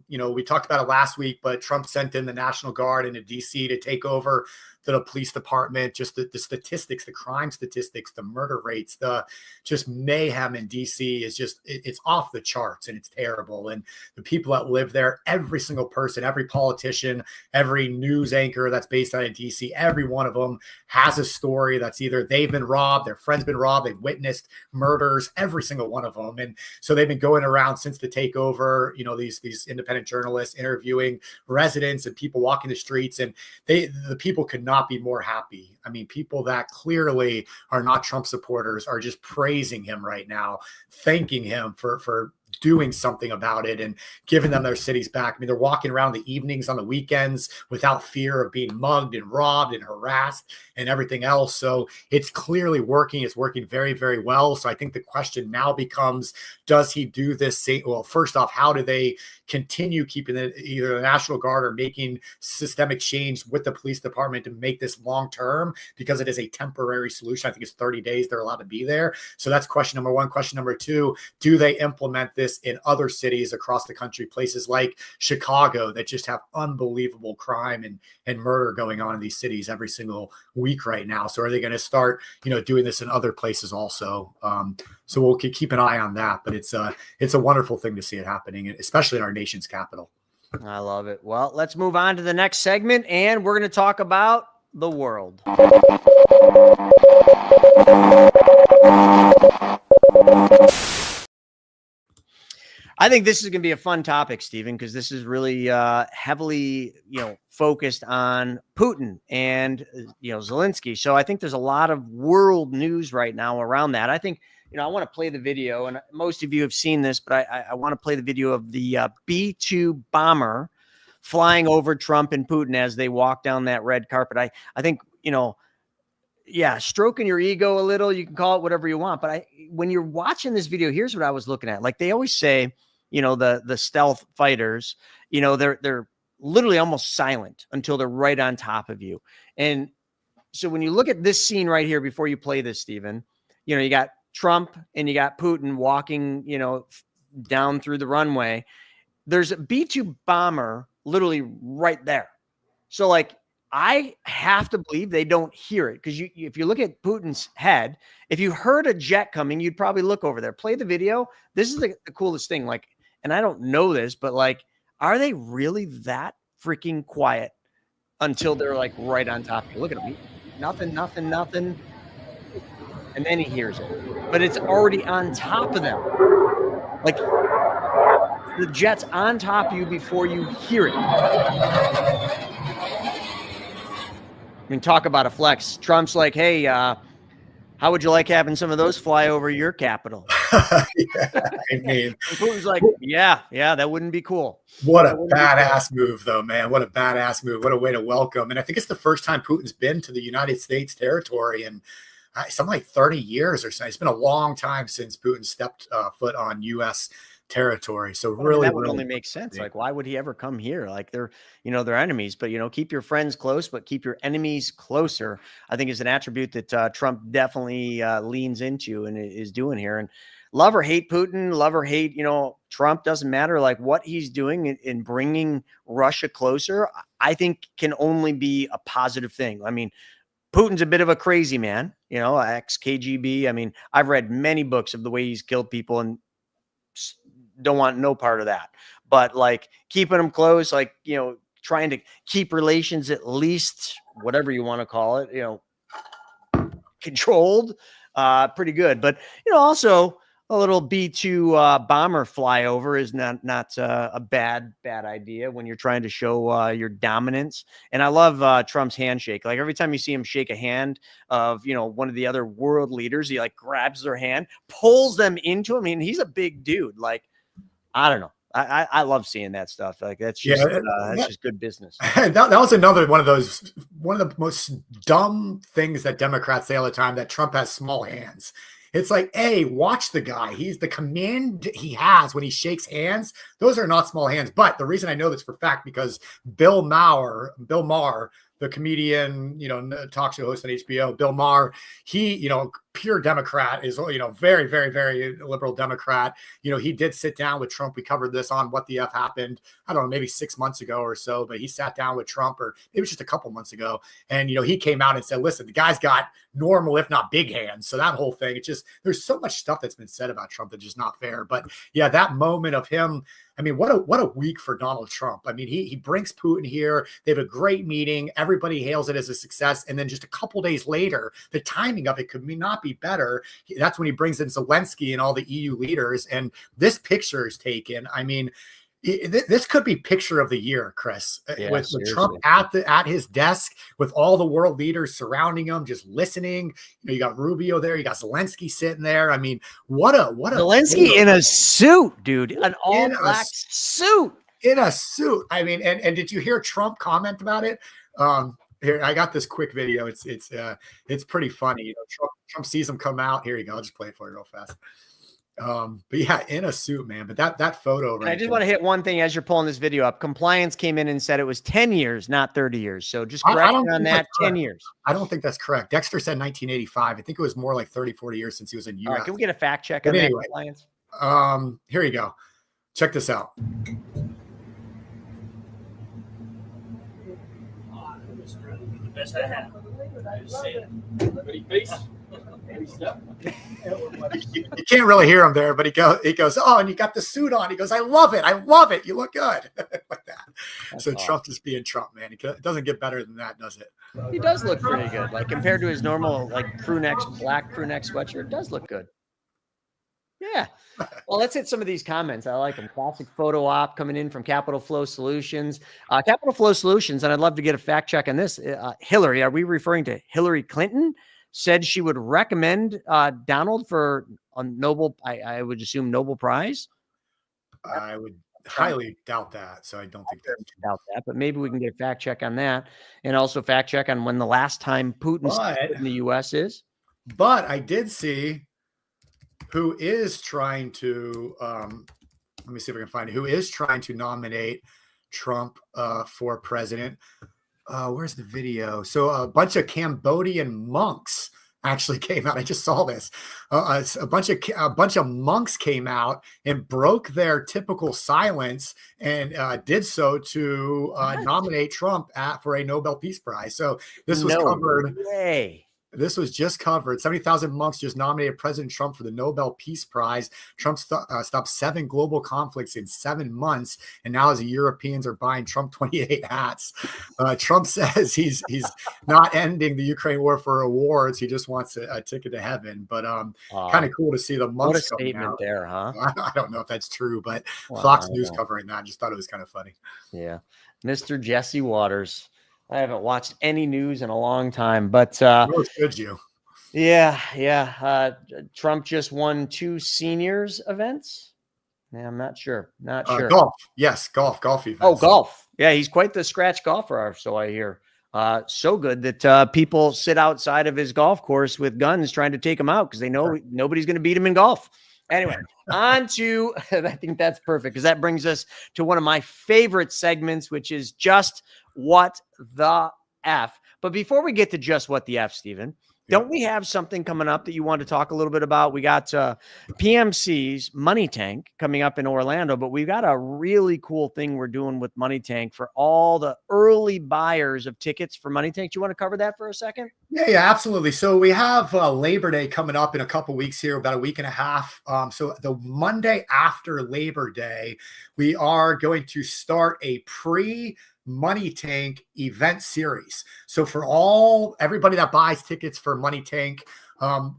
we talked about it last week, but Trump sent in the National Guard into DC to take over the police department, just the statistics, the crime statistics, the murder rates, the just mayhem in DC is just, it's off the charts, and it's terrible. And the people that live there, every single person, every politician, every news anchor that's based out of DC, every one of them has a story that's either they've been robbed, their friend's been robbed, they've witnessed murders, every single one of them. And so they've been going around since the takeover, these independent journalists interviewing residents and people walking the streets, and the people could not be more happy. I mean, people that clearly are not Trump supporters are just praising him right now, thanking him for doing something about it and giving them their cities back. I mean, they're walking around the evenings on the weekends without fear of being mugged and robbed and harassed and everything else. So it's clearly working. It's working very, very well. So I think the question now becomes, does he do this? Well, first off, how do they continue keeping either the National Guard or making systemic change with the police department to make this long term, because it is a temporary solution. I think it's 30 days they're allowed to be there. So that's question number one. Question number two, do they implement this in other cities across the country, places like Chicago that just have unbelievable crime and murder going on in these cities every single week right now? So are they going to start, doing this in other places also? So we'll keep an eye on that, but it's a wonderful thing to see it happening, especially in our nation's capital. I love it. Well, let's move on to the next segment, and we're going to talk about the world. I think this is going to be a fun topic, Stephen, because this is really heavily, focused on Putin and, Zelensky. So I think there's a lot of world news right now around that. I think, I want to play the video, and most of you have seen this, but I want to play the video of the B-2 bomber flying over Trump and Putin as they walk down that red carpet. I think, stroking your ego a little, you can call it whatever you want. But when you're watching this video, here's what I was looking at. Like they always say, the stealth fighters, they're literally almost silent until they're right on top of you. And so when you look at this scene right here, before you play this, Stephen, you know, you got Trump and you got Putin walking, you know, down through the runway. There's a B-2 bomber literally right there. So like, I have to believe they don't hear it, because if you look at Putin's head, if you heard a jet coming, you'd probably look over there. Play the video. This is the coolest thing. Like, and I don't know this, but like, are they really that freaking quiet until they're like right on top of you? Look at them. Nothing. And then he hears it, but it's already on top of them. Like, the jet's on top of you before you hear it. I mean, talk about a flex. Trump's like, hey, how would you like having some of those fly over your capital? I mean, Putin's like, yeah, that wouldn't be cool. What a badass move, though, man. What a badass move. What a way to welcome. And I think it's the first time Putin's been to the United States territory in something like 30 years or so. It's been a long time since Putin stepped foot on U.S. territory. So really, that would only make sense. Like, why would he ever come here? Like, they're enemies, but, you know, keep your friends close, but keep your enemies closer, I think is an attribute that Trump definitely leans into and is doing here. And love or hate Putin, love or hate, you know, Trump, doesn't matter. Like, what he's doing in bringing Russia closer, I think can only be a positive thing. I mean, Putin's a bit of a crazy man, you know, ex-KGB. I mean, I've read many books of the way he's killed people and don't want no part of that. But like, keeping them close, like, you know, trying to keep relations at least, whatever you want to call it, you know, controlled, pretty good. But, you know, also a little B-2 bomber flyover is not a bad idea when you're trying to show your dominance. And I love Trump's handshake. Like, every time you see him shake a hand of, you know, one of the other world leaders, he like grabs their hand, pulls them into him. I mean, he's a big dude. Like, I don't know. I love seeing that stuff. Like, that's just that's just good business. that was another one of the most dumb things that Democrats say all the time, that Trump has small hands. It's like, hey, watch the guy. He's the command he has when he shakes hands. Those are not small hands. But the reason I know this for fact, because Bill Maher, the comedian, you know, talk show host on HBO, Bill Maher, he, you know, pure Democrat, is, you know, very, very, very liberal Democrat. You know, he did sit down with Trump. We covered this on What the F Happened, I don't know, maybe 6 months ago or so, but he sat down with Trump, or it was just a couple months ago. And, you know, he came out and said, listen, the guy's got normal, if not big hands. So that whole thing, it's just, there's so much stuff that's been said about Trump that's just not fair. But yeah, that moment of him, I mean, what a week for Donald Trump. I mean, he brings Putin here. They have a great meeting. Everybody hails it as a success. And then just a couple days later, the timing of it could not be better. That's when he brings in Zelensky and all the EU leaders. And this picture is taken. I mean, this could be picture of the year, Chris, with Trump at his desk with all the world leaders surrounding him, just listening. You know, you got Rubio there, you got Zelensky sitting there. I mean, what a Zelensky in a suit, dude, an all black suit. In a suit. I mean, and did you hear Trump comment about it? Here, I got this quick video. It's pretty funny. You know, Trump sees him come out. Here you go. I'll just play it for you real fast. But yeah, in a suit, man. But that photo, right? I just want to hit one thing as you're pulling this video up. Compliance came in and said it was 10 years, not 30 years. So just correct on that. 10 years. I don't think that's correct. Dexter said 1985. I think it was more like 30, 40 years since he was in US. All right, can we get a fact check on that compliance? Here you go. Check this out. The best I had. You can't really hear him there, but he goes, oh, and you got the suit on. He goes, I love it. You look good. Like that. That's awesome. Trump just being Trump, man. It doesn't get better than that, does it? He does look pretty good. Like, compared to his normal, like, black crew neck sweatshirt, it does look good. Yeah. Well, let's hit some of these comments. I like them. Classic photo op coming in from Capital Flow Solutions. Capital Flow Solutions, and I'd love to get a fact check on this. Hillary, are we referring to Hillary Clinton? Said she would recommend Donald for a Nobel, I would assume, Nobel Prize. I would highly doubt that. So I don't think doubt that, but maybe we can get a fact check on that, and also fact check on when the last time Putin's in the U.S. is. But I did see who is trying to, let me see if I can find it, who is trying to nominate Trump for president. Where's the video? So a bunch of Cambodian monks actually came out. I just saw this. A bunch of monks came out and broke their typical silence and did so to nominate Trump for a Nobel Peace Prize. So this was covered. Way. This was just covered. 70,000 monks just nominated President Trump for the Nobel Peace Prize. Trump stopped 7 global conflicts in 7 months, and now as the Europeans are buying Trump 28 hats. Trump says he's not ending the Ukraine war for awards. He just wants a ticket to heaven. But kind of cool to see the monks. What a statement out there, huh? I don't know if that's true, but Fox News covering that. I just thought it was kind of funny. Yeah, Mr. Jesse Waters. I haven't watched any news in a long time, but good you. Yeah. Trump just won 2 seniors events. Yeah, I'm not sure. Sure. Golf. Yes, golf events. Oh, golf. Yeah, he's quite the scratch golfer, so I hear. So good that people sit outside of his golf course with guns trying to take him out because they know nobody's going to beat him in golf. Anyway, on to, I think that's perfect because that brings us to one of my favorite segments, which is Just What the F. But before we get to Just What the F, Stephen, don't we have something coming up that you want to talk a little bit about? We got PMC's Money Tank coming up in Orlando, but we've got a really cool thing we're doing with Money Tank for all the early buyers of tickets for Money Tank. Do you want to cover that for a second? Yeah, absolutely. So we have Labor Day coming up in a couple weeks here, about a week and a half. So the Monday after Labor Day, we are going to start a Money Tank event series. So for everybody that buys tickets for Money Tank,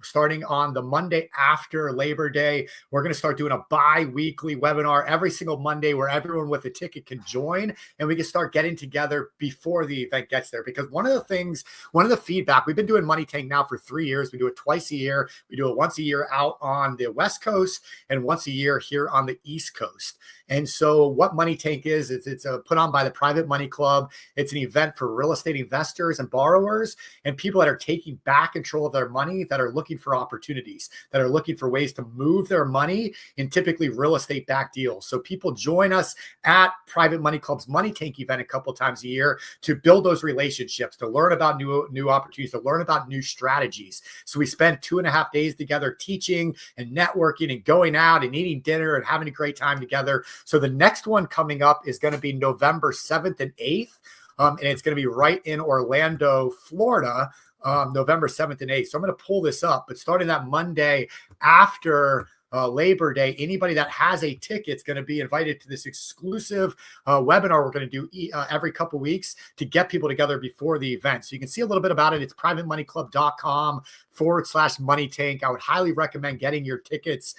starting on the Monday after Labor Day, we're going to start doing a bi-weekly webinar every single Monday where everyone with a ticket can join and we can start getting together before the event gets there. Because one of the feedback, we've been doing Money Tank now for 3 years. We do it twice a year. We do it once a year out on the West Coast and once a year here on the East Coast. And so what Money Tank is, it's put on by the Private Money Club. It's an event for real estate investors and borrowers and people that are taking back control of their money, that are looking for opportunities, that are looking for ways to move their money in typically real estate backed deals. So people join us at Private Money Club's Money Tank event a couple times a year to build those relationships, to learn about new opportunities, to learn about new strategies. So we spend 2.5 days together teaching and networking and going out and eating dinner and having a great time together. So the next one coming up is going to be November 7th and 8th. And it's going to be right in Orlando, Florida, November 7th and 8th. So I'm going to pull this up, but starting that Monday after Labor Day, anybody that has a ticket is going to be invited to this exclusive webinar we're going to do every couple weeks to get people together before the event. So you can see a little bit about it. It's privatemoneyclub.com/Money Tank. I would highly recommend getting your tickets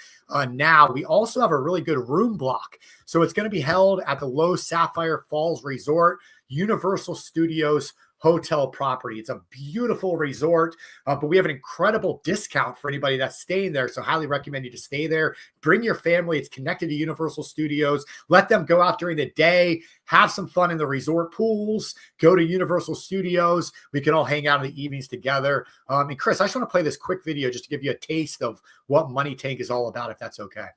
now. We also have a really good room block. So it's going to be held at the Low Sapphire Falls Resort, Universal Studios hotel property. It's a beautiful resort, but we have an incredible discount for anybody that's staying there. So highly recommend you to stay there. Bring your family. It's connected to Universal Studios. Let them go out during the day, have some fun in the resort pools, go to Universal Studios. We can all hang out in the evenings together. And Chris, I just want to play this quick video just to give you a taste of what Money Tank is all about, if that's okay.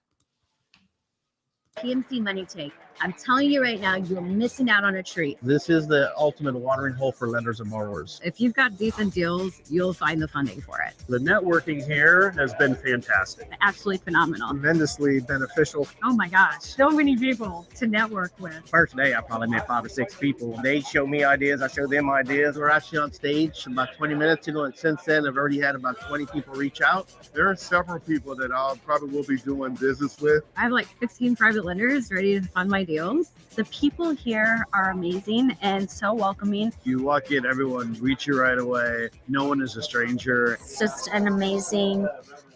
PMC Money Tank. I'm telling you right now, you're missing out on a treat. This is the ultimate watering hole for lenders and borrowers. If you've got decent deals, you'll find the funding for it. The networking here has been fantastic. Absolutely phenomenal. Tremendously beneficial. Oh my gosh, so many people to network with. First day, I probably met 5 or 6 people. They show me ideas, I show them ideas. We're actually on stage about 20 minutes ago, and since then, I've already had about 20 people reach out. There are several people that I probably will be doing business with. I have like 15 private lenders ready to fund my deals. The people here are amazing and so welcoming. You walk in, everyone greets you right away. No one is a stranger. It's just an amazing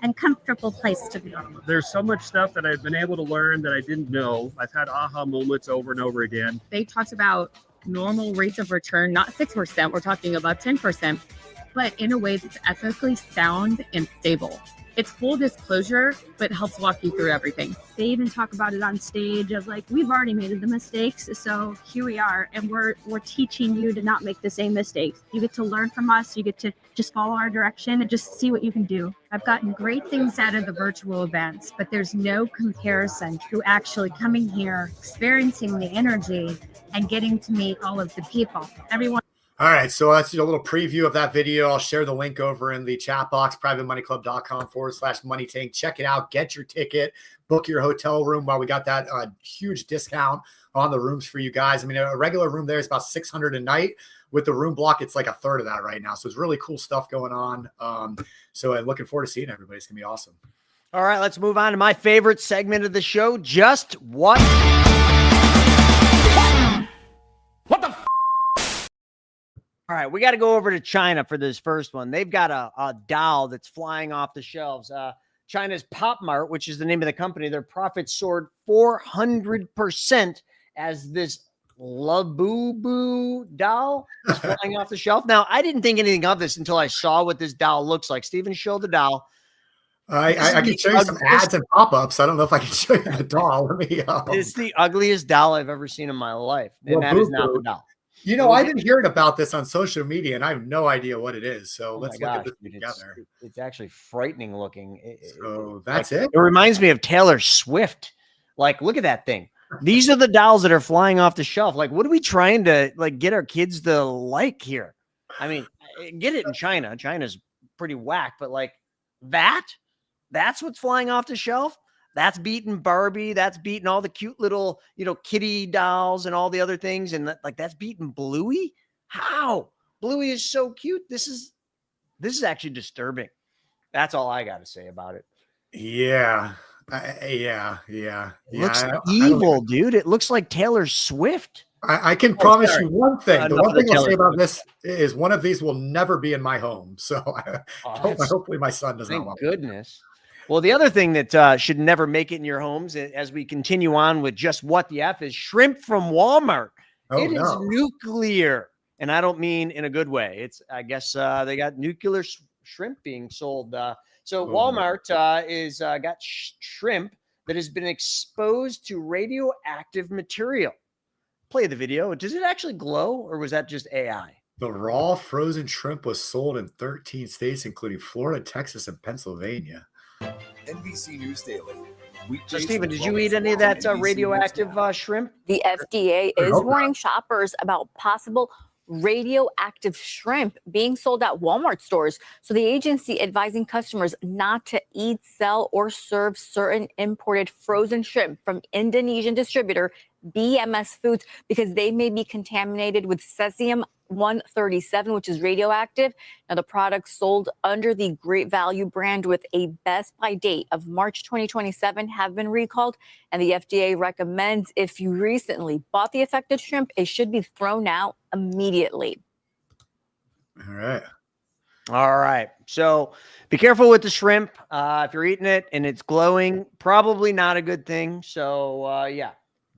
and comfortable place to be. There's so much stuff that I've been able to learn that I didn't know. I've had aha moments over and over again. They talked about normal rates of return, not 6%, we're talking about 10%, but in a way that's ethically sound and stable. It's full disclosure, but helps walk you through everything. They even talk about it on stage of like, we've already made the mistakes, so here we are, and we're teaching you to not make the same mistakes. You get to learn from us. You get to just follow our direction and just see what you can do. I've gotten great things out of the virtual events, but there's no comparison to actually coming here, experiencing the energy, and getting to meet all of the people. Everyone. All right, so that's a little preview of that video. I'll share the link over in the chat box, privatemoneyclub.com/money tank. Check it out. Get your ticket. Book your hotel room while we got that huge discount on the rooms for you guys. I mean, a regular room there is about $600 a night. With the room block, it's like a third of that right now. So it's really cool stuff going on. So I'm looking forward to seeing everybody. It's going to be awesome. All right, let's move on to my favorite segment of the show, Just What? What the All right, we got to go over to China for this first one. They've got a doll that's flying off the shelves. China's Pop Mart, which is the name of the company, their profits soared 400% as this Labubu doll is flying off the shelf. Now, I didn't think anything of this until I saw what this doll looks like. Steven, show the doll. I can show you some ads and pop-ups. I don't know if I can show you the doll. Let me. It's the ugliest doll I've ever seen in my life, and that is not the doll. You know, I've been hearing about this on social media, and I have no idea what it is. So let's look at this together. It's actually frightening looking. So that's it. It reminds me of Taylor Swift. Like, look at that thing. These are the dolls that are flying off the shelf. Like, what are we trying to get our kids to like here? I mean, get it in China. China's pretty whack, but like that's what's flying off the shelf. That's beating Barbie. That's beating all the cute little, kitty dolls and all the other things. And that's beating Bluey. How? Bluey is so cute. This is actually disturbing. That's all I got to say about it. Yeah. It looks evil, dude. It looks like Taylor Swift. I can promise you one thing. The one thing I'll say about this is one of these will never be in my home. So hopefully my son does not want it. Thank goodness. Well, the other thing that should never make it in your homes as we continue on with Just What the F is shrimp from Walmart. It is nuclear. And I don't mean in a good way. I guess they got nuclear shrimp being sold. So Walmart is got shrimp that has been exposed to radioactive material. Play the video. Does it actually glow, or was that just AI? The raw frozen shrimp was sold in 13 states, including Florida, Texas, and Pennsylvania. NBC News Daily. So, Stephen, did you eat any of that radioactive shrimp? The FDA is warning shoppers about possible radioactive shrimp being sold at Walmart stores. So the agency advising customers not to eat, sell, or serve certain imported frozen shrimp from Indonesian distributor BMS Foods because they may be contaminated with cesium-137, which is radioactive. Now, the products sold under the Great Value brand with a best by date of March 2027 have been recalled. And the FDA recommends if you recently bought the affected shrimp, it should be thrown out immediately. All right. So be careful with the shrimp. If you're eating it and it's glowing, probably not a good thing. So,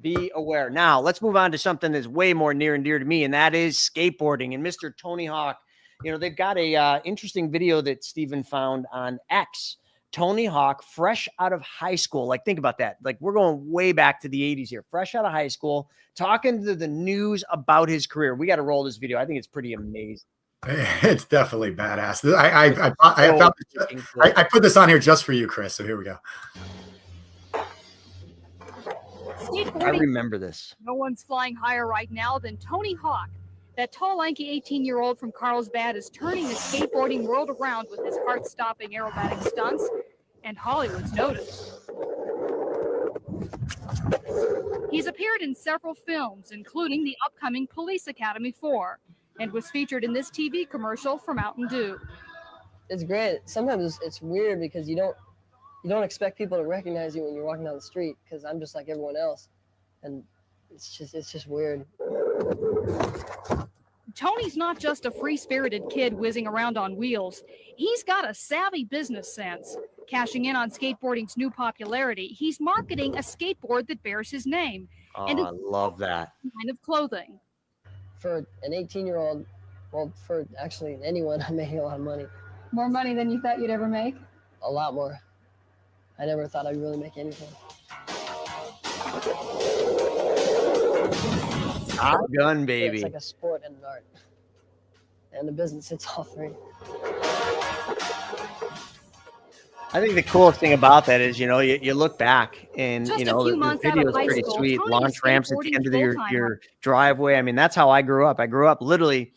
be aware. Now, let's move on to something that's way more near and dear to me, and that is skateboarding. And Mr. Tony Hawk, they've got a interesting video that Steven found on X. Tony Hawk, fresh out of high school. Like, think about that. Like, we're going way back to the 80s here. Fresh out of high school, talking to the news about his career. We got to roll this video. I think it's pretty amazing. It's definitely badass. I put this on here just for you, Chris. So here we go. I remember this. No one's flying higher right now than Tony Hawk. That tall, lanky 18-year-old from Carlsbad is turning the skateboarding world around with his heart-stopping aerobatic stunts, and Hollywood's noticed. He's appeared in several films, including the upcoming Police Academy 4, and was featured in this TV commercial for Mountain Dew. It's great. Sometimes it's weird because you don't expect people to recognize you when you're walking down the street because I'm just like everyone else, and it's just weird. Tony's not just a free-spirited kid whizzing around on wheels. He's got a savvy business sense. Cashing in on skateboarding's new popularity, he's marketing a skateboard that bears his name. And I love that. Kind of clothing. For an 18-year-old, well, for actually anyone, I'm making a lot of money. More money than you thought you'd ever make? a lot more. I never thought I'd really make anything. Top Gun, Yeah, baby. it's like a sport and an art. And the business, it's all three. I think the coolest thing about that is, you look back and, Just a few the months out video of is high pretty school, sweet. Tony Launch ramps at the skateboarding end of full-time. your driveway. I mean, that's how I grew up. I grew up literally,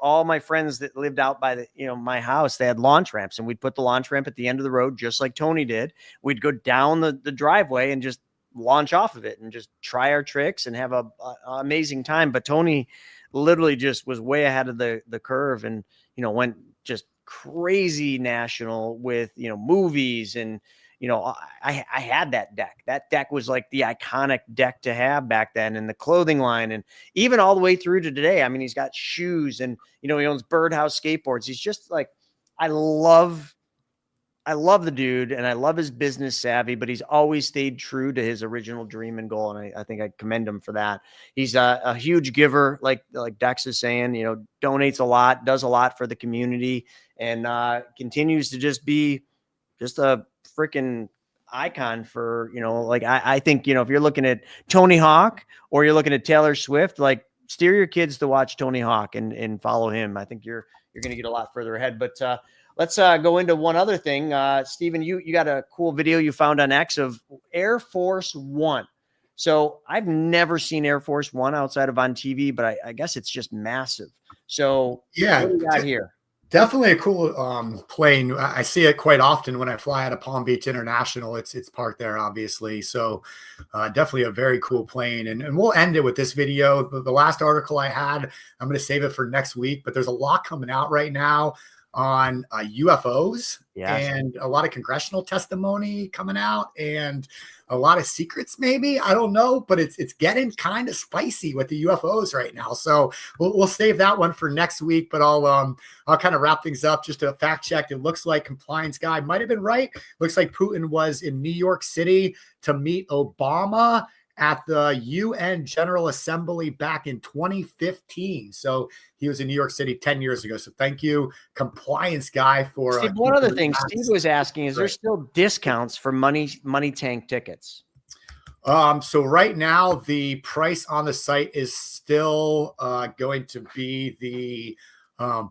all my friends that lived out by the, my house, they had launch ramps, and we'd put the launch ramp at the end of the road, just like Tony did. We'd go down the driveway and just launch off of it and just try our tricks and have a amazing time. But Tony literally just was way ahead of the curve and, went just crazy national with, movies. And, I had that deck. That deck was like the iconic deck to have back then, and the clothing line, and even all the way through to today. I mean, he's got shoes, and, he owns Birdhouse skateboards. He's just like, I love the dude, and I love his business savvy, but he's always stayed true to his original dream and goal. And I think I commend him for that. He's a huge giver, like Dex is saying, donates a lot, does a lot for the community, and continues to just be just a freaking icon for, I think, if you're looking at Tony Hawk or you're looking at Taylor Swift, like, steer your kids to watch Tony Hawk and follow him. I think you're going to get a lot further ahead. But let's go into one other thing. Stephen, you got a cool video you found on X of Air Force One. So I've never seen Air Force One outside of on TV, but I guess it's just massive. So yeah, what do you got here? Definitely a cool plane. I see it quite often when I fly out of Palm Beach International. It's parked there, obviously. So definitely a very cool plane. And we'll end it with this video. The last article I had, I'm going to save it for next week, but there's a lot coming out right now on UFOs and a lot of congressional testimony coming out and a lot of secrets, maybe. I don't know, but it's getting kind of spicy with the UFOs right now. So we'll save that one for next week, but I'll kind of wrap things up. Just a fact check. It looks like Compliance Guy might have been right. Looks like Putin was in New York City to meet Obama at the UN General Assembly back in 2015. So he was in New York City 10 years ago. So thank you, Compliance Guy, for Steve, one other thing Steve was asking, is there still discounts for money tank tickets? So right now the price on the site is still going to be the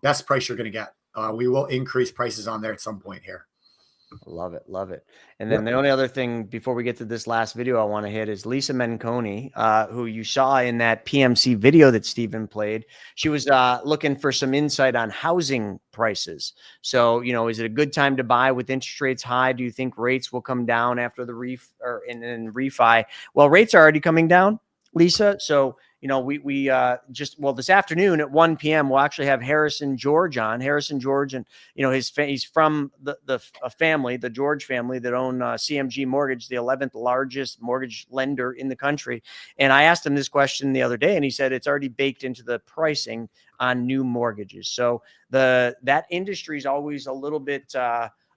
best price you're going to get. We will increase prices on there at some point here. Love it. Love it. And then the only other thing before we get to this last video I want to hit is Lisa Menconi, who you saw in that PMC video that Stephen played. She was looking for some insight on housing prices. So, is it a good time to buy with interest rates high? Do you think rates will come down after the refi? Well, rates are already coming down, Lisa. So, we this afternoon at 1 p.m. we'll actually have Harrison George on. Harrison George, and he's from the family, the George family, that own CMG Mortgage, the 11th largest mortgage lender in the country. And I asked him this question the other day, and he said it's already baked into the pricing on new mortgages. So that industry is always a little bit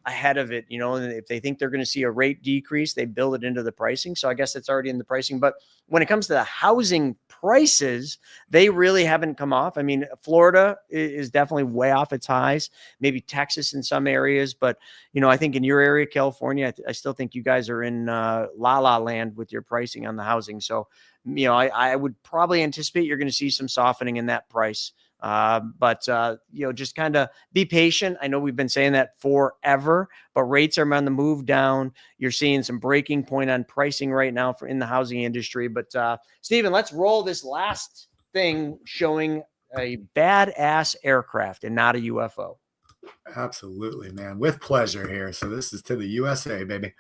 ahead of it, and if they think they're going to see a rate decrease, they build it into the pricing. So I guess it's already in the pricing. But when it comes to the housing prices, they really haven't come off. I mean, Florida is definitely way off its highs, maybe Texas in some areas. But, I think in your area, California, I still think you guys are in la land with your pricing on the housing. So, I would probably anticipate you're going to see some softening in that price. But just kind of be patient. I know we've been saying that forever, but rates are on the move down. You're seeing some breaking point on pricing right now in the housing industry. But Stephen, let's roll this last thing showing a badass aircraft and not a UFO. Absolutely, man. With pleasure here. So this is to the USA, baby.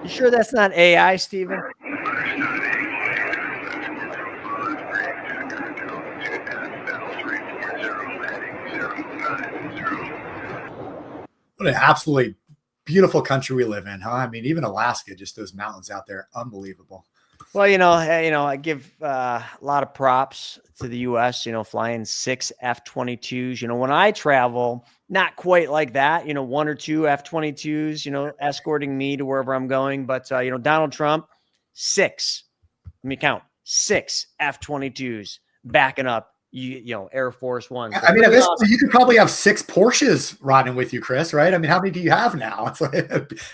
You sure that's not AI, Stephen? What an absolutely beautiful country we live in, huh? I mean, even Alaska, just those mountains out there, unbelievable. Well, I give a lot of props to the U.S., flying 6 F-22s. When I travel, not quite like that, 1 or 2 F-22s, escorting me to wherever I'm going. But, Donald Trump, 6, let me count, 6 F-22s backing up, Air Force One. So I mean, at this point, you could probably have 6 Porsches riding with you, Chris, right? I mean, how many do you have now? It's like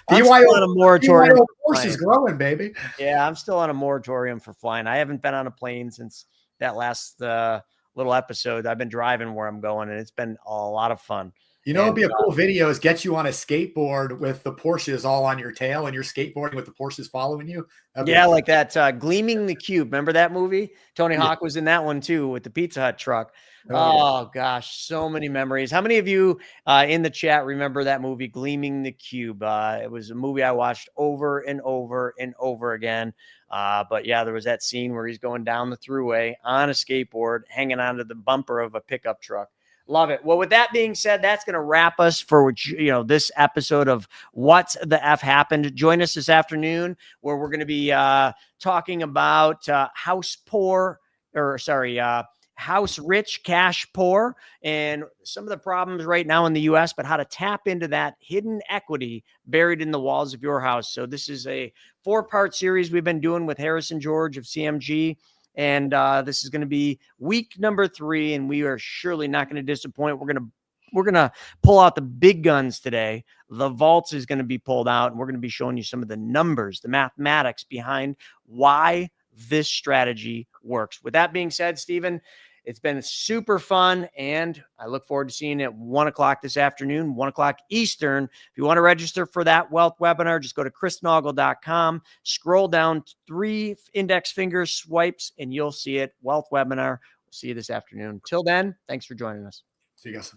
BYO Porsche is growing, baby. Yeah, I'm still on a moratorium for flying. I haven't been on a plane since that last little episode. I've been driving where I'm going, and it's been a lot of fun. It'd be a cool video is get you on a skateboard with the Porsches all on your tail and you're skateboarding with the Porsches following you. Yeah, like that Gleaming the Cube. Remember that movie? Tony Hawk was in that one too with the Pizza Hut truck. Oh gosh, so many memories. How many of you in the chat remember that movie, Gleaming the Cube? It was a movie I watched over and over and over again. But yeah, there was that scene where he's going down the thruway on a skateboard, hanging onto the bumper of a pickup truck. Love it. Well, with that being said, that's going to wrap us for, this episode of What the F Happened. Join us this afternoon where we're going to be talking about house rich, cash poor, and some of the problems right now in the U.S., but how to tap into that hidden equity buried in the walls of your house. So this is a 4-part series we've been doing with Harrison George of CMG. And this is going to be week number 3, and we are surely not going to disappoint. We're gonna pull out the big guns today. The vaults is going to be pulled out, and we're going to be showing you some of the numbers, the mathematics behind why this strategy works. With that being said, Stephen, it's been super fun, and I look forward to seeing you at 1 o'clock this afternoon, 1 o'clock Eastern. If you want to register for that wealth webinar, just go to chrisnaugle.com, scroll down 3 index finger swipes, and you'll see it. Wealth webinar. We'll see you this afternoon. Till then, thanks for joining us. See you guys.